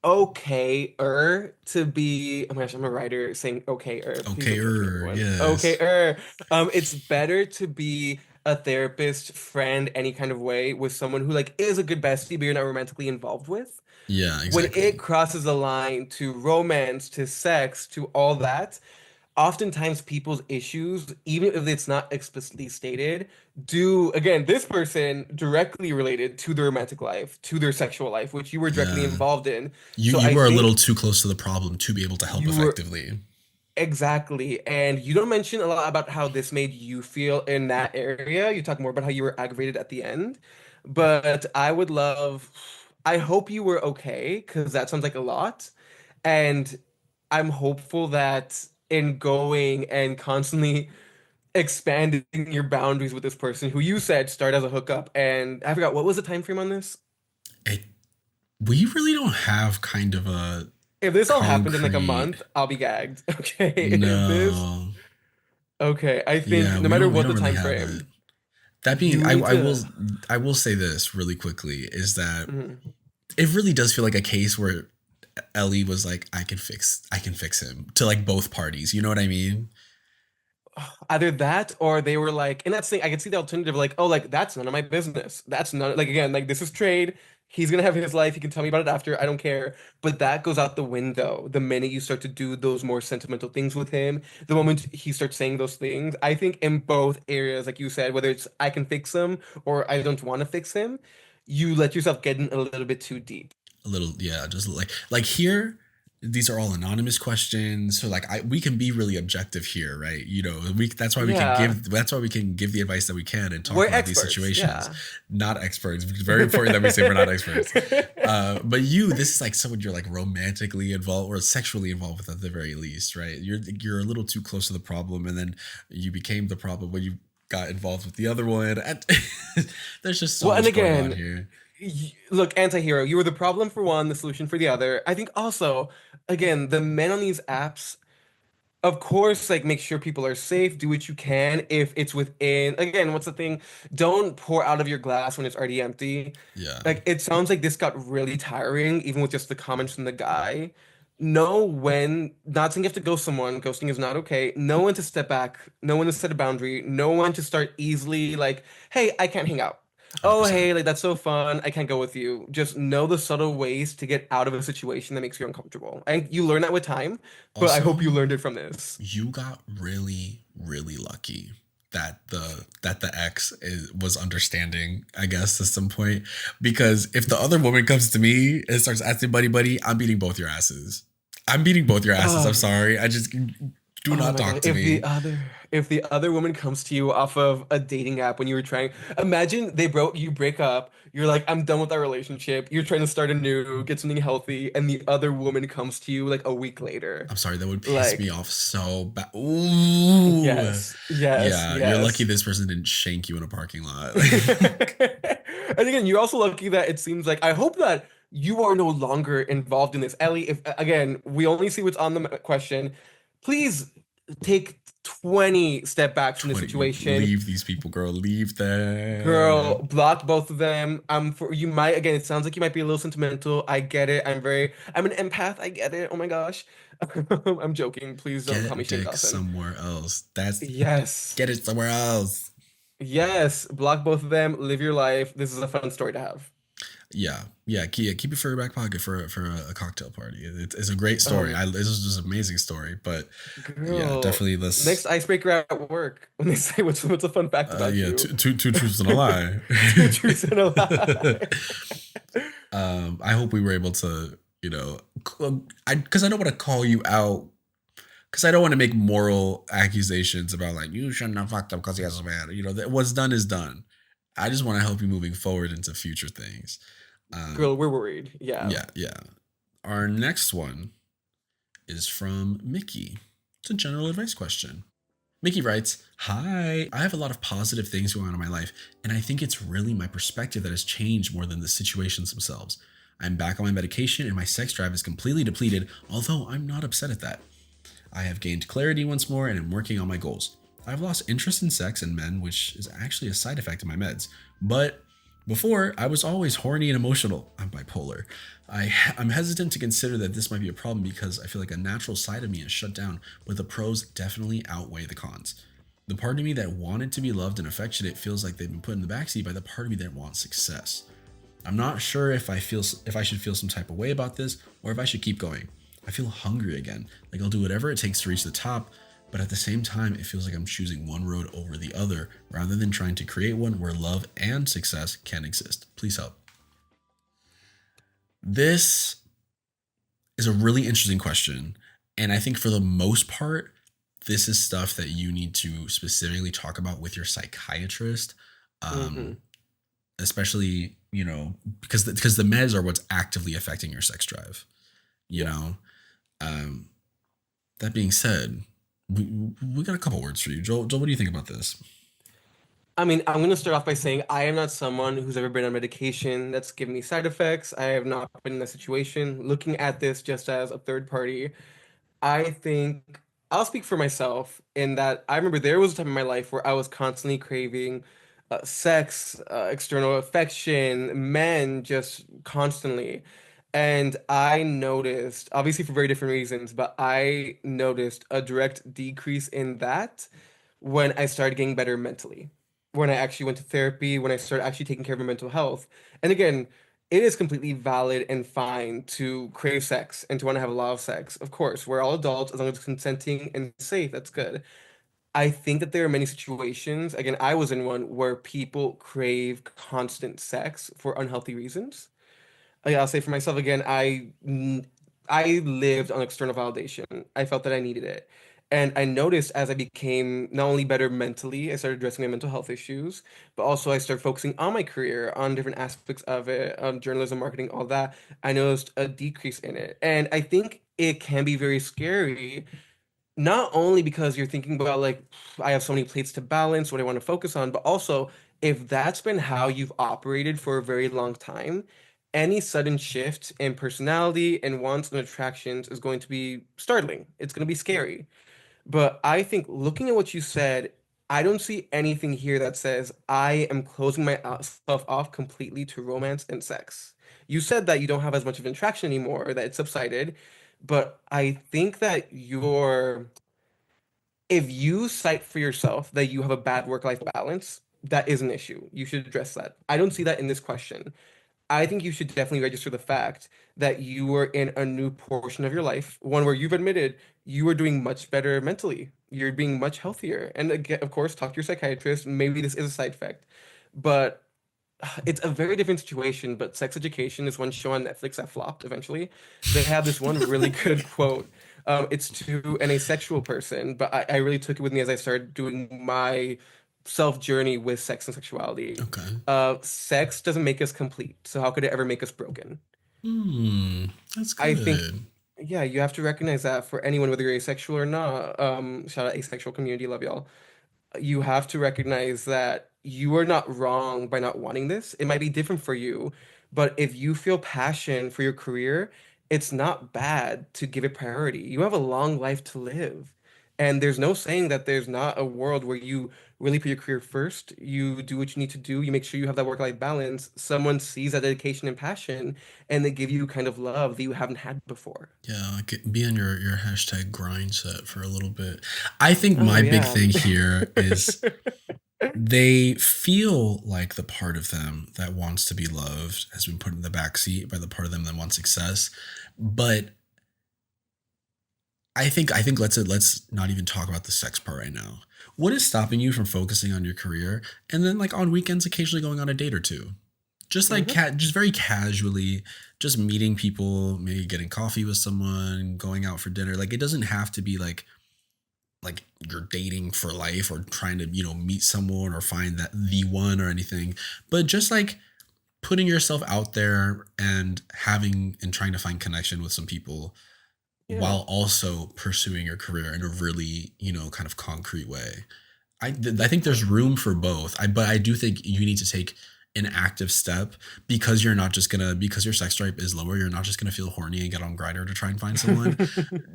Speaker 2: okay to be, oh my gosh, I'm a writer saying okay please
Speaker 1: Okay,
Speaker 2: don't judge me, everyone.
Speaker 1: yes.
Speaker 2: Okay it's better to be a therapist friend any kind of way with someone who like is a good bestie but you're not romantically involved with.
Speaker 1: Yeah,
Speaker 2: When it
Speaker 1: exactly.
Speaker 2: crosses the line to romance, to sex, to all that, oftentimes people's issues, even if it's not explicitly stated, do, again, this person directly related to their romantic life, to their sexual life, which you were directly
Speaker 1: Yeah.
Speaker 2: involved in.
Speaker 1: You
Speaker 2: So
Speaker 1: you
Speaker 2: I
Speaker 1: were a little
Speaker 2: think
Speaker 1: too close to the problem to be able to help
Speaker 2: you were
Speaker 1: effectively.
Speaker 2: exactly, and you don't mention a lot about how this made you feel in that area. You talk more about how you were aggravated at the end, but I hope you were okay, because that sounds like a lot. And I'm hopeful that in going and constantly expanding your boundaries with this person who you said started as a hookup, and I forgot what was the time frame on this?
Speaker 1: It, we really don't have kind of a
Speaker 2: If this all happened in like a
Speaker 1: concrete
Speaker 2: month, I'll be gagged. Okay. If this,
Speaker 1: no.
Speaker 2: okay, I think
Speaker 1: Yeah,
Speaker 2: no matter
Speaker 1: we
Speaker 2: what
Speaker 1: don't
Speaker 2: the
Speaker 1: really
Speaker 2: time
Speaker 1: have it.
Speaker 2: frame,
Speaker 1: That being
Speaker 2: you need to.
Speaker 1: I will say this really quickly is that
Speaker 2: Mhm.
Speaker 1: it really does feel like a case where Ellie was like, I can fix him to like both parties. You know what I mean?
Speaker 2: Either that or they were like, and that's the thing, I can see the alternative, like, oh, like that's none of my business. That's none, like again, like this is trade. He's gonna have his life. He can tell me about it after. I don't care. But that goes out the window the minute you start to do those more sentimental things with him. The moment he starts saying those things, I think in both areas, like you said, whether it's I can fix him or I don't want to fix him, you let yourself get in a little bit too deep.
Speaker 1: A little, yeah, just like here, these are all anonymous questions, so like we can be really objective here, right? You know, we
Speaker 2: Yeah,
Speaker 1: that's why we can give the advice that we can and talk
Speaker 2: we're
Speaker 1: about these
Speaker 2: experts.
Speaker 1: situations.
Speaker 2: Yeah.
Speaker 1: Not experts. It's very important that we say we're not experts. But you, this is like someone you're like romantically involved or sexually involved with at the very least, right? You're a little too close to the problem, and then you became the problem when you got involved with the other one. And there's just so
Speaker 2: Well, and
Speaker 1: much going on
Speaker 2: again,
Speaker 1: here.
Speaker 2: look, anti-hero, you were the problem for one, the solution for the other. I think also, again, the men on these apps, of course, like make sure people are safe, do what you can if it's within, again, what's the thing? Don't pour out of your glass when it's already empty.
Speaker 1: Yeah,
Speaker 2: Like it sounds like this got really tiring, even with just the comments from the guy. Know when, not saying you have to ghost someone, ghosting is not okay. Know when to step back, know when to set a boundary, know when to start easily like, hey, I can't hang out. Oh,
Speaker 1: 100%.
Speaker 2: hey, like that's so fun. I can't go with you. Just know the subtle ways to get out of a situation that makes you uncomfortable. And you learn that with time, but I hope you
Speaker 1: Also,
Speaker 2: learned it from this.
Speaker 1: you got really lucky that the ex was understanding, I guess, at some point, because if the other woman comes to me and starts asking buddy, I'm beating both your asses. I'm beating both your asses. I'm
Speaker 2: Oh,
Speaker 1: sorry. I just do
Speaker 2: oh
Speaker 1: not
Speaker 2: my
Speaker 1: talk
Speaker 2: God.
Speaker 1: to me.
Speaker 2: If the other woman comes to you off of a dating app when you were trying, imagine you break up, you're like, I'm done with our relationship, you're trying to start anew, get something healthy, and the other woman comes to you like a week later.
Speaker 1: I'm sorry, that would piss me
Speaker 2: Like,
Speaker 1: off so bad. Ooh. Yeah, you're lucky
Speaker 2: yes.
Speaker 1: this person didn't shank you in a parking lot.
Speaker 2: And again, you're also lucky that it seems like I hope that you are no longer involved in this. Ellie, if again, we only see what's on the question, please take 20 step backs from the
Speaker 1: 20,
Speaker 2: situation.
Speaker 1: leave these people, girl. Leave
Speaker 2: Girl,
Speaker 1: them.
Speaker 2: block both of them. For you might again, it sounds like you might be a little sentimental. I get it. I'm an empath. I get it. Oh my gosh. I'm joking. Please don't call me
Speaker 1: Get
Speaker 2: Shane
Speaker 1: dick
Speaker 2: Dawson.
Speaker 1: somewhere else. That's
Speaker 2: Yes.
Speaker 1: get it somewhere else.
Speaker 2: Yes. Block both of them. Live your life. This is a fun story to have.
Speaker 1: yeah, keep it for your back pocket for a cocktail party. It's a great story.
Speaker 2: Um,
Speaker 1: This is just an amazing story, but yeah,
Speaker 2: Girl,
Speaker 1: definitely
Speaker 2: next
Speaker 1: let's.
Speaker 2: icebreaker at work when they say what's a fun fact about
Speaker 1: Yeah,
Speaker 2: you?
Speaker 1: two truths and a lie.
Speaker 2: Two truths and a lie.
Speaker 1: I hope we were able to, because I don't want to call you out, because I don't want to make moral accusations about like you shouldn't have fucked up because he has a man. That what's done is done. I just want to help you moving forward into future things.
Speaker 2: Girl,
Speaker 1: Um,
Speaker 2: we're worried. Yeah.
Speaker 1: yeah. Our next one is from Mickey. It's a general advice question. Mickey writes, "Hi, I have a lot of positive things going on in my life, and I think it's really my perspective that has changed more than the situations themselves. I'm back on my medication and my sex drive is completely depleted, although I'm not upset at that. I have gained clarity once more and am working on my goals. I've lost interest in sex and men, which is actually a side effect of my meds. But before, I was always horny and emotional. I'm bipolar. I'm hesitant to consider that this might be a problem because I feel like a natural side of me is shut down, but the pros definitely outweigh the cons. The part of me that wanted to be loved and affectionate feels like they've been put in the backseat by the part of me that wants success. I'm not sure if I should feel some type of way about this or if I should keep going. I feel hungry again, like I'll do whatever it takes to reach the top, but at the same time, it feels like I'm choosing one road over the other rather than trying to create one where love and success can exist. Please help." This is a really interesting question, and I think for the most part, this is stuff that you need to specifically talk about with your psychiatrist.
Speaker 2: Mm-hmm.
Speaker 1: Um, Especially because the meds are what's actively affecting your sex drive. you
Speaker 2: Yeah.
Speaker 1: know um that being said, we got a couple words for you, Joel, what do you think about this?
Speaker 2: I mean, I'm gonna start off by saying I am not someone who's ever been on medication that's given me side effects. I have not been in that situation. Looking at this just as a third party, I think I'll speak for myself in that I remember there was a time in my life where I was constantly craving sex, external affection, men, just constantly. And I noticed, obviously for very different reasons, but I noticed a direct decrease in that when I started getting better mentally, when I actually went to therapy, when I started actually taking care of my mental health. And again, it is completely valid and fine to crave sex and to want to have a lot of sex. Of course, we're all adults as long as it's consenting and safe, that's good. I think that there are many situations, again, I was in one where people crave constant sex for unhealthy reasons. I'll say for myself again, I lived on external validation. I felt that I needed it. And I noticed as I became not only better mentally, I started addressing my mental health issues, but also I started focusing on my career, on different aspects of it, journalism, marketing, all that. I noticed a decrease in it. And I think it can be very scary not only because you're thinking about like I have so many plates to balance, what I want to focus on, but also if that's been how you've operated for a very long time, any sudden shift in personality and wants and attractions is going to be startling. It's going to be scary. But I think looking at what you said, I don't see anything here that says I am closing myself off completely to romance and sex. You said that you don't have as much of an attraction anymore, or that it's subsided, but I think that if you cite for yourself that you have a bad work-life balance, that is an issue. You should address that. I don't see that in this question. I think you should definitely register the fact that you are in a new portion of your life, one where you've admitted you are doing much better mentally. You're being much healthier. And again, of course, talk to your psychiatrist. Maybe this is a side effect, but it's a very different situation. But Sex Education is one show on Netflix that flopped eventually. They have this one really good quote. It's to an asexual person, but I really took it with me as I started doing my self journey with sex and sexuality.
Speaker 1: Okay.
Speaker 2: Sex doesn't make us complete, so how could it ever make us broken?
Speaker 1: That's
Speaker 2: I think,
Speaker 1: good.
Speaker 2: yeah, you have to recognize that for anyone, whether you're asexual or not. Shout out asexual community, love y'all. You have to recognize that you are not wrong by not wanting this. It might be different for you, but if you feel passion for your career, it's not bad to give it priority. You have a long life to live. And there's no saying that there's not a world where you really put your career first. You do what you need to do. You make sure you have that work-life balance. Someone sees that dedication and passion, and they give you kind of love that you haven't had before.
Speaker 1: Yeah, like be on your hashtag grind set for a little bit. I think
Speaker 2: Oh
Speaker 1: my big
Speaker 2: yeah.
Speaker 1: thing here is They feel like the part of them that wants to be loved has been put in the backseat by the part of them that wants success. But I think let's not even talk about the sex part right now. What is stopping you from focusing on your career and then like on weekends occasionally going on a date or two? Just like
Speaker 2: Mhm.
Speaker 1: just very casually, just meeting people, maybe getting coffee with someone, going out for dinner. Like it doesn't have to be like you're dating for life or trying to, meet someone or find that the one or anything, but just like putting yourself out there and having and trying to find connection with some people
Speaker 2: Yeah.
Speaker 1: while also pursuing your career in a really, kind of concrete way. I think there's room for both. But I do think you need to take an active step because you're not just gonna because your sex drive is lower. You're not just gonna feel horny and get on Grinder to try and find someone.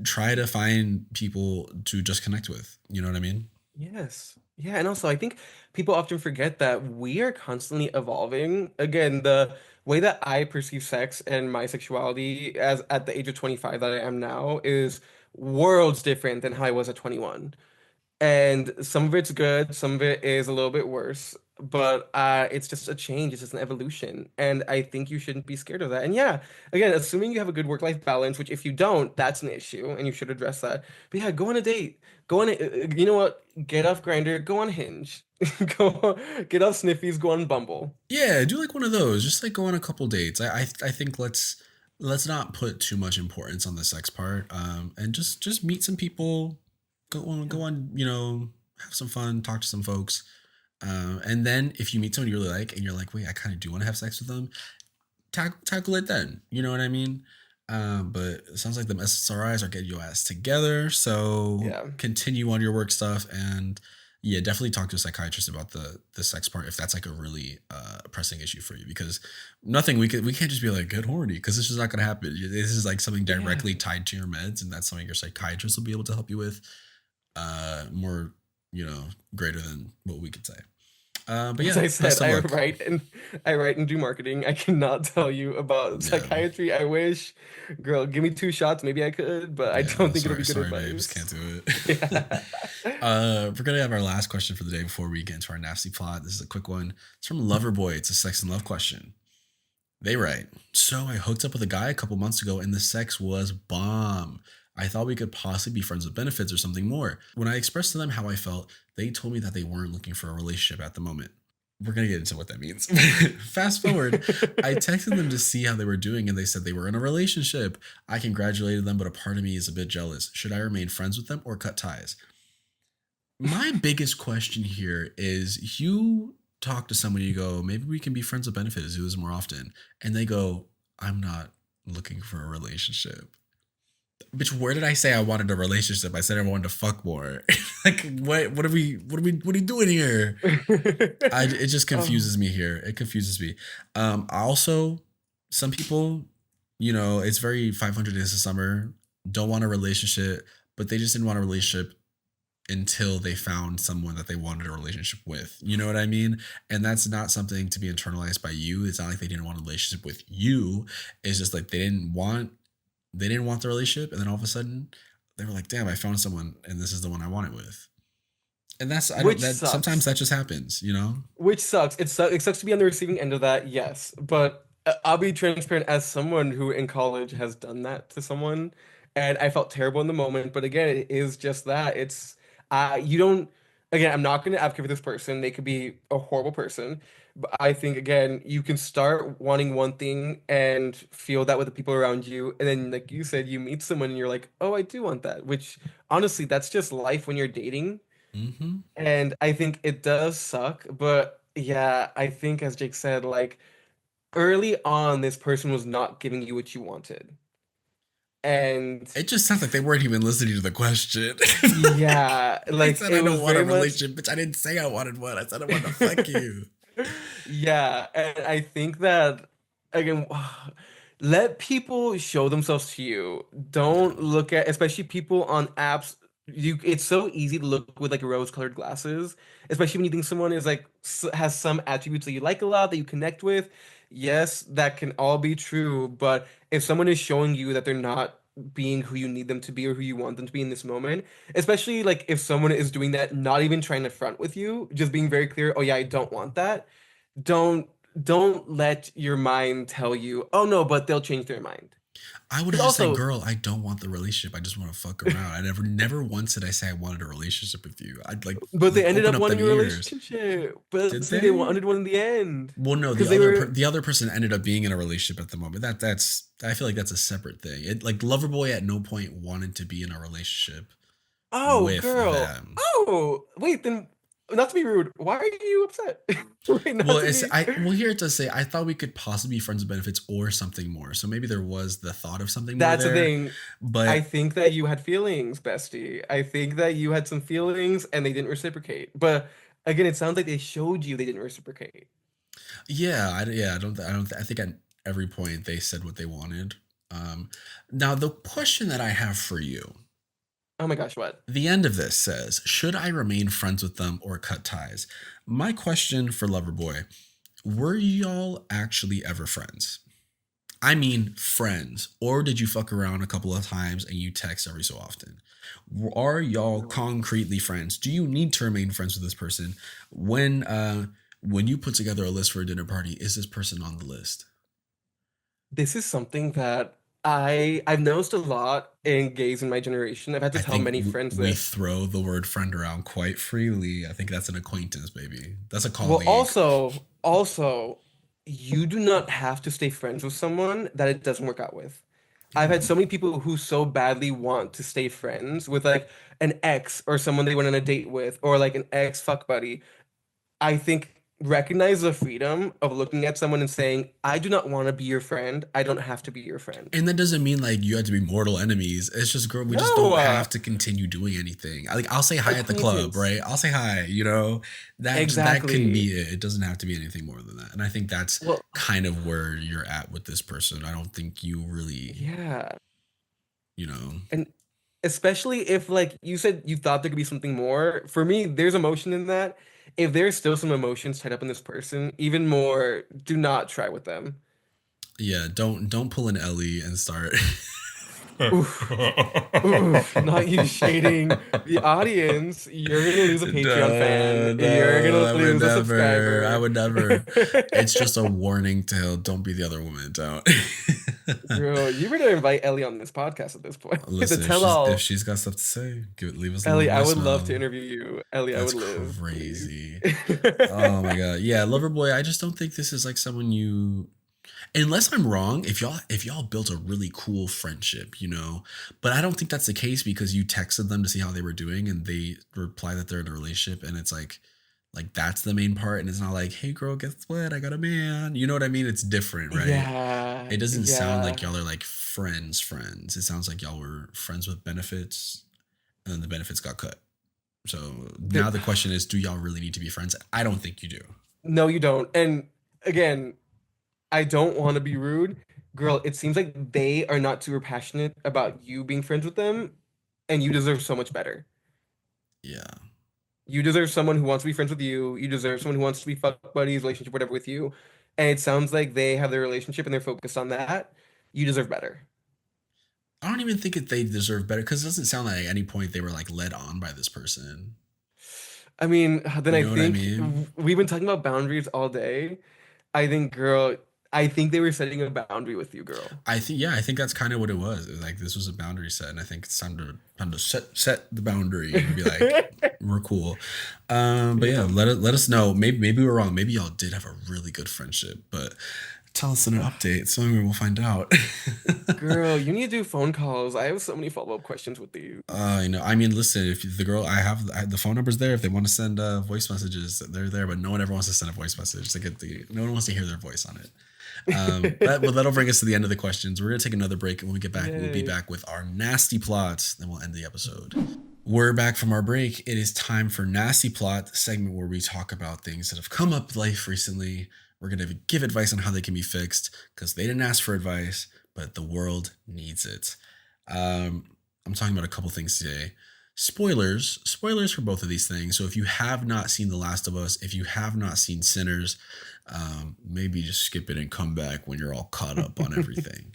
Speaker 1: Try to find people to just connect with. You know what I mean?
Speaker 2: Yes. Yeah, and also I think people often forget that we are constantly evolving. Again, the way that I perceive sex and my sexuality as at the age of 25 that I am now is worlds different than how I was at 21. And some of it's good, some of it is a little bit worse, but it's just a change, it's just an evolution. And I think you shouldn't be scared of that. And yeah, again, assuming you have a good work-life balance, which if you don't, that's an issue and you should address that. But yeah, go on a date. Go on, you know what? Get off Grindr, go on Hinge. Get off Sniffies, go on Bumble.
Speaker 1: Yeah, do like one of those. Just like go on a couple dates. I think let's not put too much importance on the sex part. And just meet some people.
Speaker 2: Yeah.
Speaker 1: Go on. Have some fun. Talk to some folks. And then if you meet someone you really like and you're like, wait, I kind of do want to have sex with them, tackle it then. You know what I mean? But it sounds like the SSRIs are getting your ass together. So
Speaker 2: Yeah.
Speaker 1: continue on your work stuff and yeah, definitely talk to a psychiatrist about the sex part if that's like a really pressing issue for you because nothing we can't just be like get horny because this is not going to happen. This is like something
Speaker 2: Yeah.
Speaker 1: directly tied to your meds and that's something your psychiatrist will be able to help you with more greater than what we could say. But
Speaker 2: As
Speaker 1: yeah,
Speaker 2: I said,
Speaker 1: best of luck.
Speaker 2: I write and do marketing. I cannot tell you about
Speaker 1: Yeah.
Speaker 2: psychiatry. I wish, girl, give me 2 shots, maybe I could, but I
Speaker 1: Yeah,
Speaker 2: don't think it'll be good
Speaker 1: sorry, babes, can't
Speaker 2: advice.
Speaker 1: do
Speaker 2: Yeah.
Speaker 1: it. We're gonna have our last question for the day before we get into our nasty plot. This is a quick one. It's from Loverboy. It's a sex and love question. They write, so I hooked up with a guy a couple months ago and the sex was bomb. I thought we could possibly be friends with benefits or something more. When I expressed to them how I felt, they told me that they weren't looking for a relationship at the moment. We're going to get into what that means. Fast forward, I texted them to see how they were doing and they said they were in a relationship. I congratulated them, but a part of me is a bit jealous. Should I remain friends with them or cut ties? My biggest question here is you talk to somebody, you go, maybe we can be friends with benefits, do this more often. And they go, I'm not looking for a relationship. Bitch, where did I say I wanted a relationship? I said I wanted to fuck more. Like what are we doing here? It just
Speaker 2: Oh,
Speaker 1: confuses me here. It confuses me. Also, some people, it's very 500 days of summer, don't want a relationship, but they just didn't want a relationship until they found someone that they wanted a relationship with. You know what I mean? And that's not something to be internalized by you. It's not like they didn't want a relationship with you. It's just like they didn't want the relationship and then all of a sudden they were like, "Damn, I found someone and this is the one I want it with." And that's I don't
Speaker 2: which
Speaker 1: that sometimes
Speaker 2: sucks.
Speaker 1: that just happens.
Speaker 2: Which sucks. It sucks to be on the receiving end of that, yes. But I'll be transparent as someone who in college has done that to someone, and I felt terrible in the moment. But again, it is just that. It's you don't. Again, I'm not going to advocate for this person. They could be a horrible person. But I think again, you can start wanting one thing and feel that with the people around you, and then like you said, you meet someone and you're like, oh, I do want that. Which honestly, that's just life when you're dating.
Speaker 1: Hmm.
Speaker 2: And I think it does suck, but yeah, I think as Jake said, like early on, this person was not giving you what you wanted. And
Speaker 1: It just sounds like they weren't even listening to the question.
Speaker 2: yeah,
Speaker 1: I
Speaker 2: like
Speaker 1: said
Speaker 2: it
Speaker 1: I don't
Speaker 2: was
Speaker 1: want a
Speaker 2: very much
Speaker 1: relationship, bitch. I didn't say I wanted one. I said I wanted to fuck you.
Speaker 2: yeah, and I think that again, let people show themselves to you. Don't
Speaker 1: Yeah.
Speaker 2: look at, especially people on apps. It's so easy to look with like rose-colored glasses, especially when you think someone is like has some attributes that you like a lot that you connect with. Yes, that can all be true, but if someone is showing you that they're not being who you need them to be or who you want them to be in this moment. Especially like if someone is doing that, not even trying to front with you, just being very clear, oh yeah, I don't want that. Don't don't let your mind tell you, oh no, but they'll change their mind.
Speaker 1: I would
Speaker 2: Because
Speaker 1: have just said,
Speaker 2: also,
Speaker 1: girl, I don't want the relationship. I just want to fuck around. I never once did I say I wanted a relationship with you. I'd
Speaker 2: but they ended
Speaker 1: open
Speaker 2: up
Speaker 1: up
Speaker 2: wanting
Speaker 1: them
Speaker 2: a
Speaker 1: ears.
Speaker 2: relationship. But
Speaker 1: Did
Speaker 2: see, they
Speaker 1: they?
Speaker 2: wanted one in the end.
Speaker 1: Well, no,
Speaker 2: Because they were,
Speaker 1: the other person ended up being in a relationship at the moment. That's I feel like that's a separate thing. Like Loverboy at no point wanted to be in a relationship
Speaker 2: oh,
Speaker 1: with
Speaker 2: girl.
Speaker 1: them.
Speaker 2: Oh, wait, then not to be rude, why are you upset? Wait,
Speaker 1: Well,
Speaker 2: not to be.
Speaker 1: here it does say I thought we could possibly be friends with benefits or something more. So maybe there was the thought of something more
Speaker 2: That's the
Speaker 1: there,
Speaker 2: thing. I
Speaker 1: but
Speaker 2: think that you had feelings, bestie. I think that you had some feelings and they didn't reciprocate. But again, it sounds like they showed you they didn't reciprocate.
Speaker 1: yeah, I don't, I think at every point they said what they wanted. Now the question that I have for you,
Speaker 2: Oh my gosh, what?
Speaker 1: the end of this says, should I remain friends with them or cut ties? My question for Loverboy, were y'all actually ever friends? I mean, friends, or did you fuck around a couple of times and you text every so often? Are y'all concretely friends? Do you need to remain friends with this person? When you put together a list for a dinner party, is this person on the list?
Speaker 2: This is something that I've noticed a lot in gays in my generation. I've had to
Speaker 1: I
Speaker 2: tell
Speaker 1: think
Speaker 2: many friends
Speaker 1: we
Speaker 2: this.
Speaker 1: throw the word friend around quite freely. I think that's an acquaintance, baby. That's a
Speaker 2: Well,
Speaker 1: colleague.
Speaker 2: also, you do not have to stay friends with someone that it doesn't work out with. I've
Speaker 1: Yeah.
Speaker 2: had so many people who so badly want to stay friends with like an ex or someone they went on a date with or like an ex fuck buddy. I think recognize the freedom of looking at someone and saying, I do not want to be your friend. I don't have to be your friend.
Speaker 1: And that doesn't mean like you have to be mortal enemies. It's just, girl, we just
Speaker 2: No,
Speaker 1: don't have to continue doing anything. Like I'll say hi at the club,
Speaker 2: acquaintance.
Speaker 1: right? I'll say hi, that can be
Speaker 2: Exactly.
Speaker 1: it. It doesn't have to be anything more than that. And I think that's
Speaker 2: Well,
Speaker 1: kind of where you're at with this person. I don't think you really,
Speaker 2: yeah.
Speaker 1: you know,
Speaker 2: And especially if like you said you thought there could be something more. For me, there's emotion in that. If there's still some emotions tied up in this person, even more, do not try with them.
Speaker 1: yeah, don't pull an Ellie and start.
Speaker 2: Oof. Oof, not you shading the audience. You're gonna lose a Patreon fan.
Speaker 1: No,
Speaker 2: You're
Speaker 1: no,
Speaker 2: gonna
Speaker 1: I would
Speaker 2: lose a
Speaker 1: never. I
Speaker 2: subscriber.
Speaker 1: would never. It's just a warning tale. Don't be the other woman. Don't.
Speaker 2: Girl, you better invite Ellie on this podcast at this point. The
Speaker 1: Listen, if
Speaker 2: tell-all.
Speaker 1: she's got stuff to say, leave us a little
Speaker 2: Ellie, I would love to
Speaker 1: voicemail.
Speaker 2: interview you. Ellie, I
Speaker 1: That's
Speaker 2: would live, please.
Speaker 1: crazy. Oh my god. Yeah, Loverboy, I just don't think this is like someone you, unless I'm wrong, if y'all built a really cool friendship, but I don't think that's the case because you texted them to see how they were doing and they reply that they're in a relationship and it's like that's the main part and it's not like, hey girl, guess what, I got a man, you know what I mean? It's different, right?
Speaker 2: Yeah,
Speaker 1: It doesn't sound like
Speaker 2: yeah.
Speaker 1: y'all are like friends. It sounds like y'all were friends with benefits and then the benefits got cut. So now
Speaker 2: The-
Speaker 1: the question is, do y'all really need to be friends? I don't think you do.
Speaker 2: no, you don't. And again, I don't want to be rude. Girl, it seems like they are not super passionate about you being friends with them, and you deserve so much better.
Speaker 1: Yeah.
Speaker 2: You deserve someone who wants to be friends with you. You deserve someone who wants to be fuck buddies, relationship, whatever with you. And it sounds like they have their relationship and they're focused on that. You deserve better.
Speaker 1: I don't even think that they deserve better because it doesn't sound like at any point they were like led on by this person.
Speaker 2: I mean, then
Speaker 1: You
Speaker 2: I
Speaker 1: know what I
Speaker 2: think
Speaker 1: mean?
Speaker 2: we've been talking about boundaries all day. I think, girl, I think they were setting a boundary with you, girl.
Speaker 1: I think that's kind of what it was. It was like this was a boundary set, and I think it's time to set the boundary and be like, we're cool. But yeah,
Speaker 2: Yeah.
Speaker 1: let us know. Maybe we're wrong. Maybe y'all did have a really good friendship, but tell us in an update, so we'll find out.
Speaker 2: Girl, you need to do phone calls. I have so many follow-up questions with these.
Speaker 1: I mean, listen, if the girl, the phone number's there. If they want to send voice messages, they're there. But no one ever wants to send a voice message. No one wants to hear their voice on it. That'll bring us to the end of the questions. We're gonna take another break, and when we get back, we'll be
Speaker 2: Yay.
Speaker 1: back with our nasty plots. Then we'll end the episode. We're back from our break. It is time for Nasty Plot, the segment where we talk about things that have come up in life recently. We're gonna give advice on how they can be fixed because they didn't ask for advice, but the world needs it. I'm talking about a couple things today. Spoilers for both of these things. So if you have not seen The Last of Us, if you have not seen Sinners, maybe just skip it and come back when you're all caught up on everything.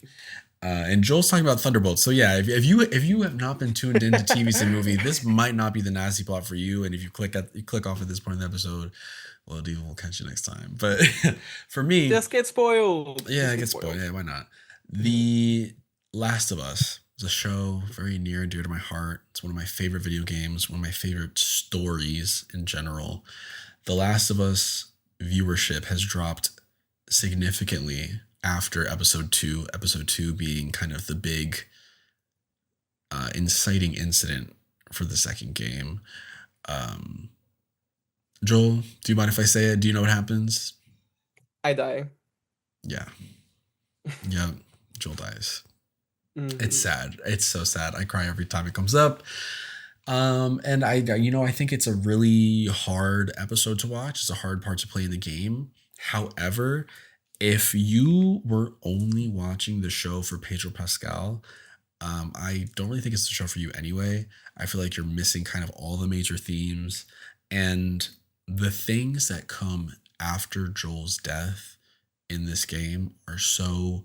Speaker 1: And Joel's talking about Thunderbolts. So yeah, if you have not been tuned into TV's and movie, this might not be the nasty plot for you. And if you click off at this point in the episode, well, dude, we'll catch you next time. But for me,
Speaker 2: Just get spoiled.
Speaker 1: yeah,
Speaker 2: Just
Speaker 1: it
Speaker 2: get
Speaker 1: gets spoiled.
Speaker 2: spoiled.
Speaker 1: Yeah, why not? The Last of Us is a show very near and dear to my heart. It's one of my favorite video games, one of my favorite stories in general. The Last of Us viewership has dropped significantly after episode 2 being kind of the big inciting incident for the second game. Um, Joel, do you mind if I say it? Do you know what happens?
Speaker 2: I die.
Speaker 1: Yeah. Yeah. Joel dies. It's
Speaker 2: Hmm.
Speaker 1: sad. It's so sad. I cry every time it comes up. And I think it's a really hard episode to watch. It's a hard part to play in the game. However, if you were only watching the show for Pedro Pascal, I don't really think it's the show for you anyway. I feel like you're missing kind of all the major themes and the things that come after Joel's death in this game are so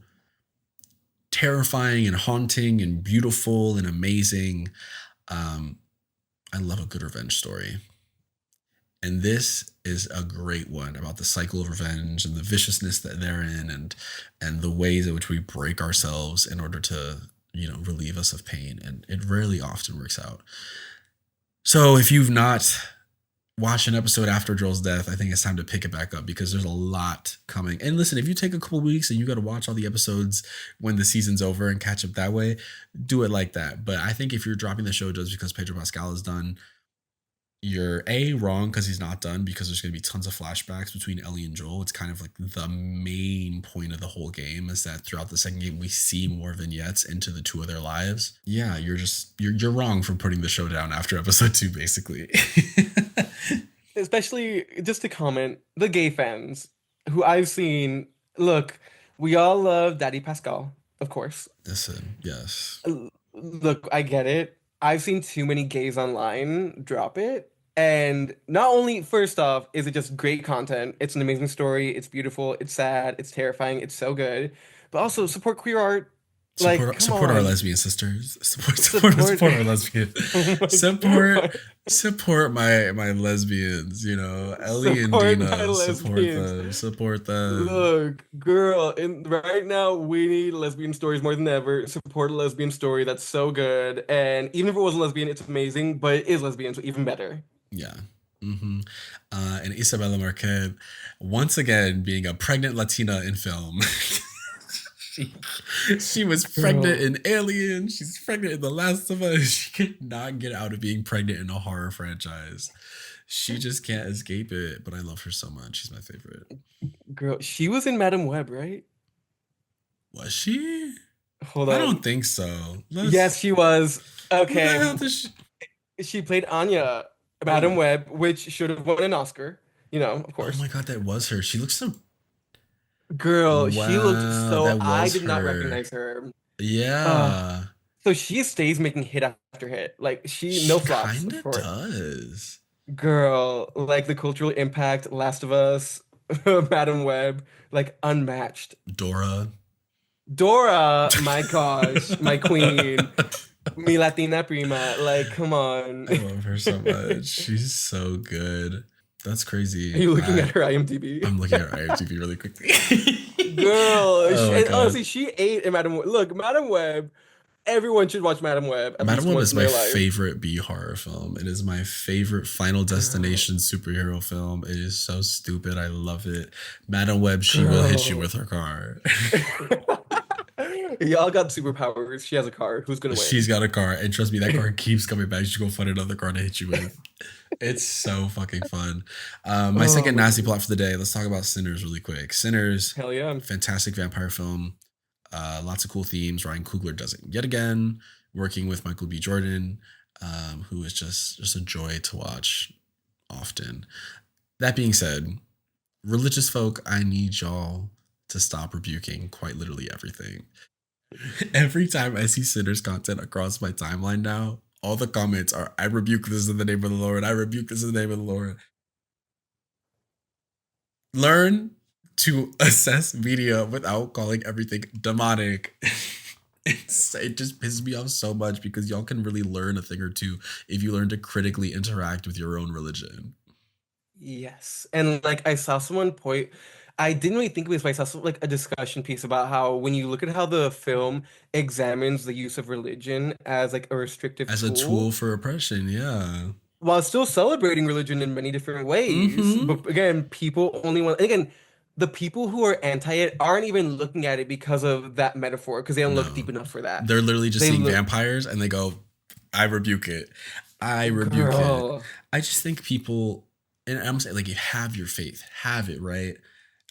Speaker 1: terrifying and haunting and beautiful and amazing. Um, I love a good revenge story. And this is a great one about the cycle of revenge and the viciousness that they're in and the ways in which we break ourselves in order to, relieve us of pain. And it rarely often works out. So if you've not watched an episode after Joel's death, I think it's time to pick it back up because there's a lot coming. And listen, if you take a couple weeks and you got to watch all the episodes when the season's over and catch up that way, do it like that. But I think if you're dropping the show just because Pedro Pascal is done, you're wrong because he's not done because there's going to be tons of flashbacks between Ellie and Joel. It's kind of like the main point of the whole game is that throughout the second game we see more vignettes into the two of their lives. Yeah, you're wrong for putting the show down after episode 2 basically.
Speaker 2: Especially just to comment, the gay fans who I've seen. Look, we all love Daddy Pascal, of course.
Speaker 1: Listen, yes.
Speaker 2: Look, I get it. I've seen too many gays online drop it. And not only, first off, is it just great content, it's an amazing story, it's beautiful, it's sad, it's terrifying, it's so good. But also support queer art. Like, come
Speaker 1: Support our
Speaker 2: on.
Speaker 1: lesbian sisters.
Speaker 2: Support.
Speaker 1: Support our lesbian.
Speaker 2: Oh my
Speaker 1: Support
Speaker 2: God.
Speaker 1: support my lesbians. Ellie and
Speaker 2: Support my
Speaker 1: Dina. Support
Speaker 2: lesbians.
Speaker 1: them. Support them.
Speaker 2: Look, girl, right now we need lesbian stories more than ever. Support a lesbian story that's so good. And even if it wasn't lesbian, it's amazing, but it is lesbian, so even better.
Speaker 1: Yeah. hmm and Isabella Marquez, once again being a pregnant Latina in film. she, she was pregnant
Speaker 2: Girl,
Speaker 1: in Alien. She's pregnant in The Last of Us. She could not get out of being pregnant in a horror franchise. She just can't escape it. But I love her so much. She's my favorite.
Speaker 2: girl, she was in Madam Web, right?
Speaker 1: Was she?
Speaker 2: Hold
Speaker 1: I don't
Speaker 2: on.
Speaker 1: think so.
Speaker 2: Yes,
Speaker 1: Let's.
Speaker 2: she was.
Speaker 1: Who the
Speaker 2: Okay.
Speaker 1: hell does she?
Speaker 2: She played Anya, Madam
Speaker 1: Oh,
Speaker 2: Web, which should have won an Oscar, of
Speaker 1: oh
Speaker 2: course.
Speaker 1: my god, that was her. She looks so.
Speaker 2: Girl, she looked
Speaker 1: Wow,
Speaker 2: so,
Speaker 1: that
Speaker 2: I
Speaker 1: was
Speaker 2: did not
Speaker 1: her.
Speaker 2: recognize her. Uh,
Speaker 1: Yeah,
Speaker 2: so she stays making hit after hit. Like no
Speaker 1: she
Speaker 2: flops
Speaker 1: kind of
Speaker 2: for
Speaker 1: does.
Speaker 2: girl. Like the cultural impact, Last of Us, Madam Web, like unmatched.
Speaker 1: Dora.
Speaker 2: Dora, my gosh, my queen, mi Latina prima. Like, come on.
Speaker 1: I love her so much. She's so good. That's
Speaker 2: Are
Speaker 1: crazy.
Speaker 2: you looking at her IMDb?
Speaker 1: I'm looking at her IMDb really quickly.
Speaker 2: Girl,
Speaker 1: Oh my
Speaker 2: and
Speaker 1: god.
Speaker 2: honestly, she ate in Madam Web. Look, Madam Web. Everyone should watch Madam Web at
Speaker 1: Madam
Speaker 2: least
Speaker 1: Web
Speaker 2: once
Speaker 1: is
Speaker 2: in
Speaker 1: my
Speaker 2: their life.
Speaker 1: favorite B horror film. It is my favorite Final
Speaker 2: Girl,
Speaker 1: Destination superhero film. It is so stupid. I love it. Madam Web, she will hit you
Speaker 2: girl.
Speaker 1: with her car.
Speaker 2: Y'all got superpowers. She has a car. Who's gonna
Speaker 1: She's
Speaker 2: win?
Speaker 1: got a car, and trust me, that car keeps coming back. She's gonna find another car to hit you with. It's so fucking fun. My
Speaker 2: Oh
Speaker 1: second
Speaker 2: my
Speaker 1: nasty
Speaker 2: God.
Speaker 1: plot for the day. Let's talk about Sinners really quick. Sinners,
Speaker 2: Hell yeah.
Speaker 1: fantastic vampire film. Lots of cool themes. Ryan Coogler does it yet again, working with Michael B. Jordan, who is just a joy to watch often. That being said, religious folk, I need y'all to stop rebuking quite literally everything. Every time I see Sinners content across my timeline now, all the comments are, I rebuke this in the name of the Lord. I rebuke this in the name of the Lord. Learn to assess media without calling everything demonic. It just pisses me off so much because y'all can really learn a thing or two if you learn to critically interact with your own religion.
Speaker 2: Yes. And like I saw someone point I didn't really think of this, but I saw like a discussion piece about how when you look at how the film examines the use of religion as like a restrictive
Speaker 1: As a
Speaker 2: tool,
Speaker 1: tool for oppression, yeah.
Speaker 2: while still celebrating religion in many different ways.
Speaker 1: Mm-hmm.
Speaker 2: But again, people only want, and again, the people who are anti it aren't even looking at it because of that metaphor, because they don't look
Speaker 1: No.
Speaker 2: deep enough for that.
Speaker 1: They're literally just
Speaker 2: They
Speaker 1: seeing
Speaker 2: look,
Speaker 1: vampires and they go, I rebuke it. I rebuke it.
Speaker 2: girl,
Speaker 1: I just think people, and I'm saying, like, you have your faith, have it, right?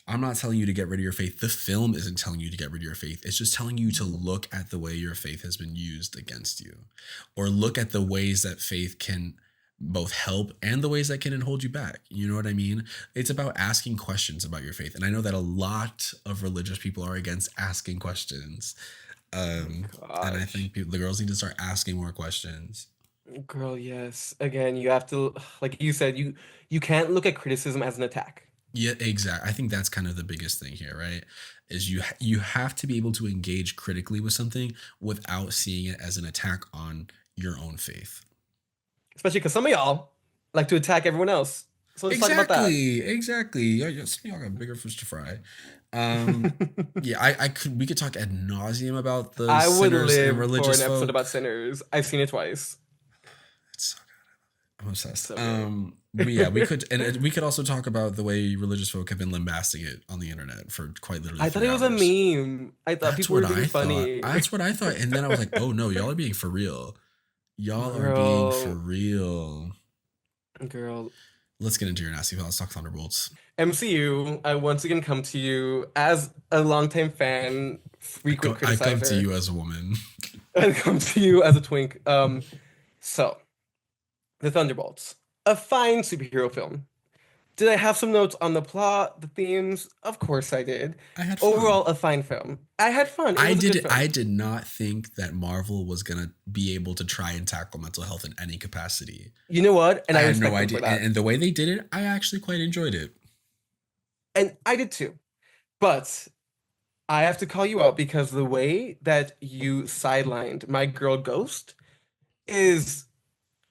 Speaker 1: I'm not telling you to get rid of your faith. The film isn't telling you to get rid of your faith. It's just telling you to look at the way your faith has been used against you, or look at the ways that faith can both help and the ways that can hold you back. You know what I mean? It's about asking questions about your faith. And I know that a lot of religious people are against asking questions.
Speaker 2: oh my
Speaker 1: And I
Speaker 2: gosh.
Speaker 1: think the girls need to start asking more questions.
Speaker 2: Girl, yes. Again, you have to, like you said, you can't look at criticism as an attack.
Speaker 1: Yeah, exactly. I think that's kind of the biggest thing here, right? Is you have to be able to engage critically with something without seeing it as an attack on your own faith.
Speaker 2: Especially because some of y'all like to attack everyone else. So let's talk about that.
Speaker 1: Exactly, exactly. Some of y'all got bigger fish to fry. Um, yeah, I could we could talk ad nauseum about the
Speaker 2: I would
Speaker 1: sinners and
Speaker 2: live for
Speaker 1: religious
Speaker 2: an episode
Speaker 1: folk.
Speaker 2: about Sinners. I've seen it twice.
Speaker 1: It's so good. I'm
Speaker 2: It's
Speaker 1: obsessed.
Speaker 2: so good.
Speaker 1: But yeah, we could and we could also talk about the way religious folk have been lambasting it on the internet for quite literally
Speaker 2: I thought
Speaker 1: three
Speaker 2: it was a
Speaker 1: hours.
Speaker 2: meme. I thought
Speaker 1: That's
Speaker 2: people were
Speaker 1: what
Speaker 2: being
Speaker 1: I thought.
Speaker 2: funny.
Speaker 1: That's what I thought. And then I was like, oh no, y'all are being for real. Y'all are being for
Speaker 2: Girl,
Speaker 1: real.
Speaker 2: girl.
Speaker 1: Let's get into your nasty pal. Let's talk Thunderbolts.
Speaker 2: MCU, I once again come to you as a longtime fan, frequent
Speaker 1: I come to
Speaker 2: criticizer,
Speaker 1: you as a woman.
Speaker 2: and come to you as a twink. So the Thunderbolts, a fine superhero film. Did I have some notes on the plot, the themes? Of course I did.
Speaker 1: I had fun.
Speaker 2: Overall, a fine film. I had fun. It was a good
Speaker 1: I
Speaker 2: film.
Speaker 1: did not think that Marvel was gonna be able to try and tackle mental health in any capacity.
Speaker 2: You know what? And
Speaker 1: I
Speaker 2: I
Speaker 1: had no
Speaker 2: respect them
Speaker 1: idea.
Speaker 2: for that.
Speaker 1: And the way they did it, I actually quite enjoyed it.
Speaker 2: And I did too. But I have to call you out because the way that you sidelined my girl Ghost is,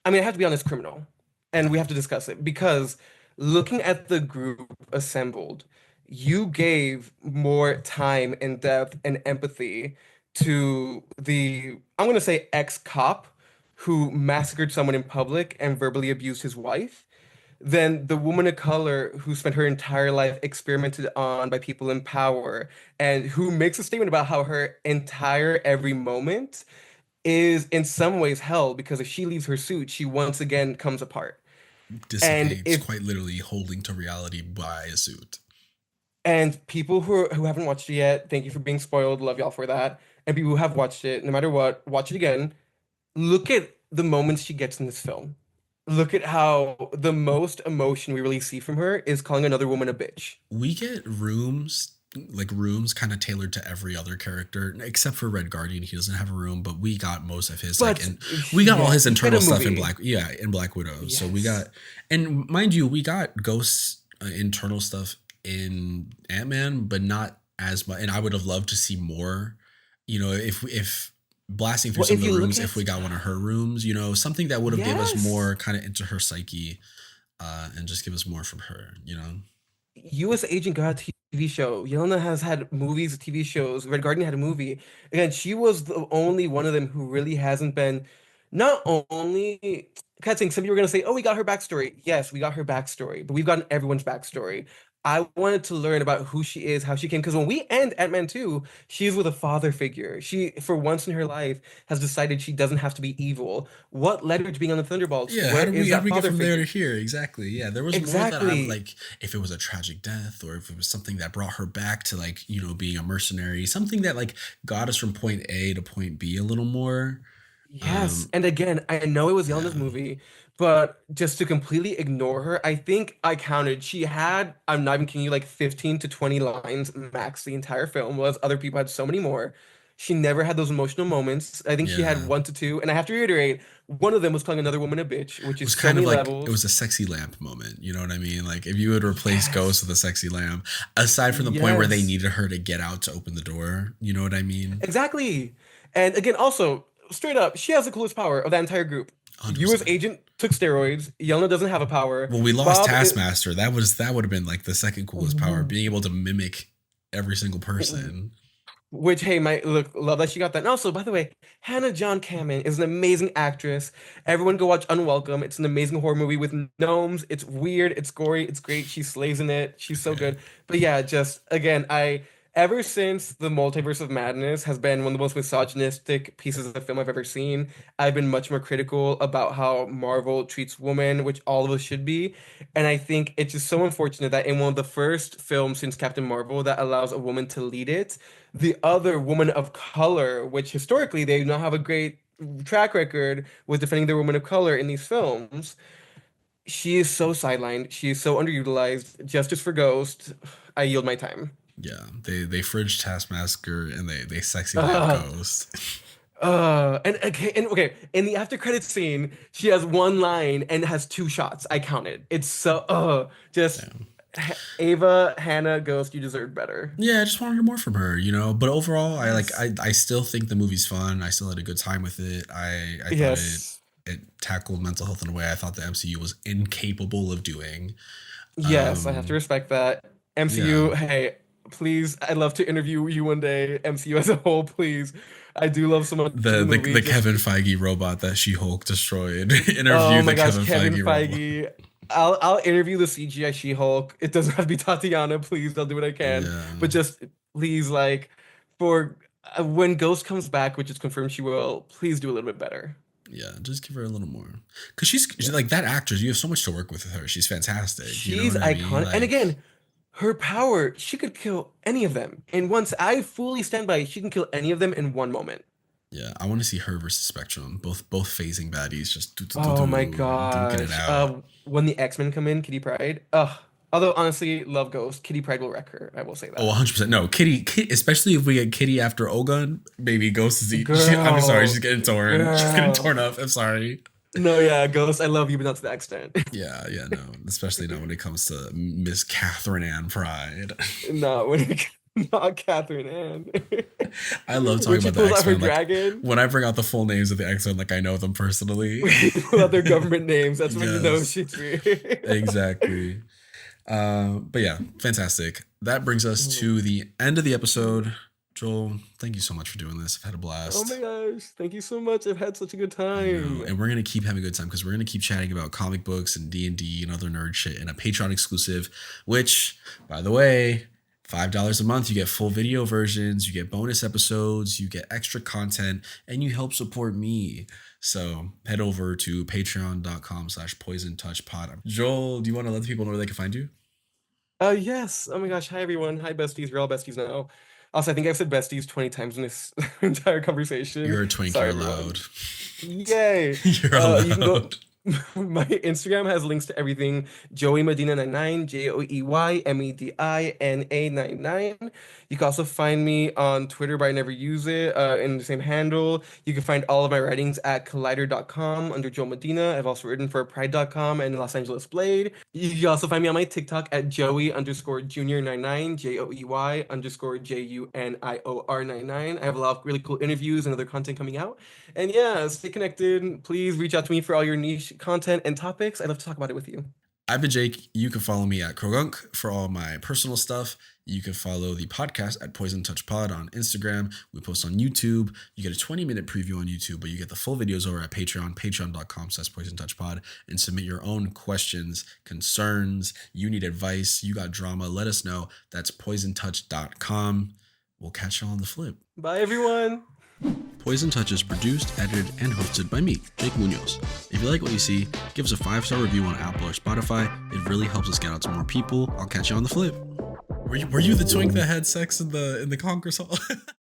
Speaker 2: I mean, I have to be honest, criminal. And we have to discuss it because looking at the group assembled, you gave more time and depth and empathy to the, I'm going to say ex-cop who massacred someone in public and verbally abused his wife than the woman of color who spent her entire life experimented on by people in power and who makes a statement about how her entire every moment is in some ways hell because if she leaves her suit, she once again comes apart. And
Speaker 1: Dissipates,
Speaker 2: if
Speaker 1: quite literally holding to reality by a suit.
Speaker 2: and people who haven't watched it yet, thank you for being spoiled. Love y'all for that. And people who have watched it, no matter what, watch it again. Look at the moments she gets in this film. Look at how the most emotion we really see from her is calling another woman a bitch.
Speaker 1: We get rooms, like rooms kind of tailored to every other character except for Red Guardian. He doesn't have a room, but we got most of his, like,
Speaker 2: But
Speaker 1: and we got all
Speaker 2: yeah,
Speaker 1: his
Speaker 2: we get
Speaker 1: internal
Speaker 2: a
Speaker 1: stuff in
Speaker 2: movie.
Speaker 1: Black Widow. So we
Speaker 2: Yes.
Speaker 1: got, and mind you, we got Ghost's internal stuff in Ant-Man, but not as much. And I would have loved to see more, if blasting through
Speaker 2: Well,
Speaker 1: some of
Speaker 2: if
Speaker 1: the
Speaker 2: you look
Speaker 1: rooms, if
Speaker 2: at
Speaker 1: we got one of her rooms, something that would have gave us
Speaker 2: yes.
Speaker 1: more kind of into her psyche, and just give us more from her.
Speaker 2: USAgent got a TV show. Yelena has had movies, TV shows. Red Guardian had a movie. Again, she was the only one of them who really hasn't been. Not only, kind of saying some people were gonna say, "Oh, we got her backstory." Yes, we got her backstory, but we've gotten everyone's backstory. I wanted to learn about who she is, how she came. Because when we end Ant-Man 2, she's with a father figure. She, for once in her life, has decided she doesn't have to be evil. What led her to being on the Thunderbolts?
Speaker 1: Yeah,
Speaker 2: Where is
Speaker 1: how do
Speaker 2: that
Speaker 1: we get
Speaker 2: father
Speaker 1: from there to
Speaker 2: figure?
Speaker 1: here? Exactly. Yeah, there was more that I
Speaker 2: Exactly.
Speaker 1: like, if it was a tragic death or if it was something that brought her back to, like, being a mercenary, something that like got us from point A to point B a little more.
Speaker 2: Yes.
Speaker 1: Um
Speaker 2: And again, I know it was Yelena's
Speaker 1: yeah.
Speaker 2: movie, but just to completely ignore her, I think I counted. She had, I'm not even kidding you, like 15 to 20 lines max the entire film, whereas other people had so many more. She never had those emotional moments. I think she had
Speaker 1: Yeah.
Speaker 2: one to two. And I have to reiterate, one of them was calling another woman a bitch, which
Speaker 1: It
Speaker 2: is
Speaker 1: was
Speaker 2: so
Speaker 1: kind of
Speaker 2: many
Speaker 1: like it
Speaker 2: levels.
Speaker 1: was a sexy lamp moment, you know what I mean? Like if you would replace Ghost
Speaker 2: Yes.
Speaker 1: with a sexy lamp, aside from the point where they
Speaker 2: Yes.
Speaker 1: needed her to get out to open the door, you know what I mean?
Speaker 2: Exactly. And again, also straight up, she has the coolest power of that entire group. US
Speaker 1: 100%.
Speaker 2: agent took steroids. Yelena doesn't have a power.
Speaker 1: Well, we lost
Speaker 2: Bob is,
Speaker 1: Taskmaster. That would have been like the second coolest power, being able to mimic every single person.
Speaker 2: which, hey, my look, love that she got that. And also, by the way, Hannah John Kamen is an amazing actress. Everyone go watch Unwelcome. It's an amazing horror movie with gnomes. It's weird, it's gory, it's great. She slays in it. She's so
Speaker 1: Yeah.
Speaker 2: good. But yeah, just again, I ever since the Multiverse of Madness has been one of the most misogynistic pieces of film I've ever seen, I've been much more critical about how Marvel treats women, which all of us should be. And I think it's just so unfortunate that in one of the first films since Captain Marvel that allows a woman to lead it, the other woman of color, which historically they do not have a great track record with defending their woman of color in these films. She is so sidelined. She is so underutilized. Justice for Ghost. I yield my time.
Speaker 1: Yeah. They fridge Taskmaster and they sexy white
Speaker 2: Uh,
Speaker 1: Ghost.
Speaker 2: and okay, in the after credits scene, she has one line and has two shots. I counted. It's so just
Speaker 1: Yeah.
Speaker 2: Ava, Hannah, Ghost, you deserve better.
Speaker 1: Yeah, I just wanted more from her, you know. But overall,
Speaker 2: Yes.
Speaker 1: I still think the movie's fun. I still had a good time with it. I thought
Speaker 2: Yes.
Speaker 1: it tackled mental health in a way I thought the MCU was incapable of doing.
Speaker 2: Yes, I have to
Speaker 1: Um,
Speaker 2: respect that.
Speaker 1: yeah.
Speaker 2: MCU, hey, please, I'd love to interview you one day. MCU as a whole, please. I do love so much of the movie.
Speaker 1: The
Speaker 2: Just,
Speaker 1: Kevin Feige robot that She Hulk destroyed.
Speaker 2: oh
Speaker 1: Interview
Speaker 2: my
Speaker 1: the
Speaker 2: gosh,
Speaker 1: Kevin
Speaker 2: Kevin
Speaker 1: Feige robot.
Speaker 2: Feige. I'll interview the CGI She-Hulk. It doesn't have to be Tatiana, please. I'll do what I can.
Speaker 1: Yeah.
Speaker 2: But just please, like, for when Ghost comes back, which is confirmed she will, please do a little bit better.
Speaker 1: Yeah, just give her a little more. Cause she's like that actress. You have so much to work with her. She's fantastic. You know
Speaker 2: She's
Speaker 1: what I mean?
Speaker 2: iconic. And
Speaker 1: Like,
Speaker 2: again, her power, she could kill any of them. And once I fully stand by, she can kill any of them in one moment.
Speaker 1: yeah, I want to see her versus Spectrum. Both phasing baddies, just
Speaker 2: Oh my
Speaker 1: duking it
Speaker 2: gosh.
Speaker 1: out.
Speaker 2: When the X-Men come in, Kitty Pryde. Ugh. Although honestly, love Ghost. Kitty Pryde will wreck her. I will say
Speaker 1: Oh,
Speaker 2: that.
Speaker 1: 100%. No, Kitty, especially if we get Kitty after Ogun, baby, Ghost is I'm sorry, she's
Speaker 2: Girl.
Speaker 1: getting torn. She's getting
Speaker 2: Girl.
Speaker 1: torn up. I'm sorry.
Speaker 2: No, yeah, Ghost, I love you, but not to that extent.
Speaker 1: Yeah, yeah, no. Especially not when it comes to Miss Catherine Ann Pride.
Speaker 2: Not when it, not Catherine Ann.
Speaker 1: I love talking
Speaker 2: When she
Speaker 1: about the
Speaker 2: pulls out her
Speaker 1: X-Men. Like
Speaker 2: dragon,
Speaker 1: when I bring out the full names of the X-Men, like I know them personally.
Speaker 2: when she pulls out their government names, that's when you know
Speaker 1: Yes,
Speaker 2: she's real.
Speaker 1: exactly. But yeah, fantastic. That brings us to the end of the episode. Joel, thank you so much for doing this. I've had a
Speaker 2: Oh my
Speaker 1: blast.
Speaker 2: gosh, thank you so much. I've had such a good
Speaker 1: I know,
Speaker 2: time.
Speaker 1: and we're gonna keep having a good time because we're gonna keep chatting about comic books and D and other nerd shit in a Patreon exclusive. Which, by the way, $5 a month, you get full video versions, you get bonus episodes, you get extra content, and you help support me. So head over to patreon.com/poison touch pod. Joel, do you want to let the people know where they can find you?
Speaker 2: Yes. Oh my gosh. Hi everyone. Hi besties. We're all besties now. Also, I think I've said besties 20 times in this entire conversation.
Speaker 1: You're a twink, you're
Speaker 2: Sorry, everyone.
Speaker 1: allowed.
Speaker 2: Yay.
Speaker 1: You're
Speaker 2: You can go.
Speaker 1: allowed.
Speaker 2: My Instagram has links to everything. Joey Medina 99, JoeyMedina 99. You can also find me on Twitter, but I never use it. In the same handle. You can find all of my writings at collider.com under Joe Medina. I've also written for pride.com and Los Angeles Blade. You can also find me on my TikTok at Joey underscore Junior 99, JOEY underscore JUNIOR 99. I have a lot of really cool interviews and other content coming out. And yeah, stay connected. Please reach out to me for all your niche content and topics. I'd love to talk about it with you.
Speaker 1: I've been Jake. You can follow me at Krogunk for all my personal stuff. You can follow the podcast at Poison Touch Pod on Instagram. We post on YouTube. You get a 20-minute preview on YouTube, but you get the full videos over at Patreon, patreon.com/Poison Touch Pod, and submit your own questions, concerns. You need advice. You got drama. Let us know. That's poisontouch.com. We'll catch y'all on the flip.
Speaker 2: Bye, everyone.
Speaker 1: Poison Touch is produced, edited, and hosted by me, Jake Munoz. If you like what you see, give us a 5-star review on Apple or Spotify. It really helps us get out to more people. I'll catch you on the flip. Were you the twink that had sex in the Congress Hall?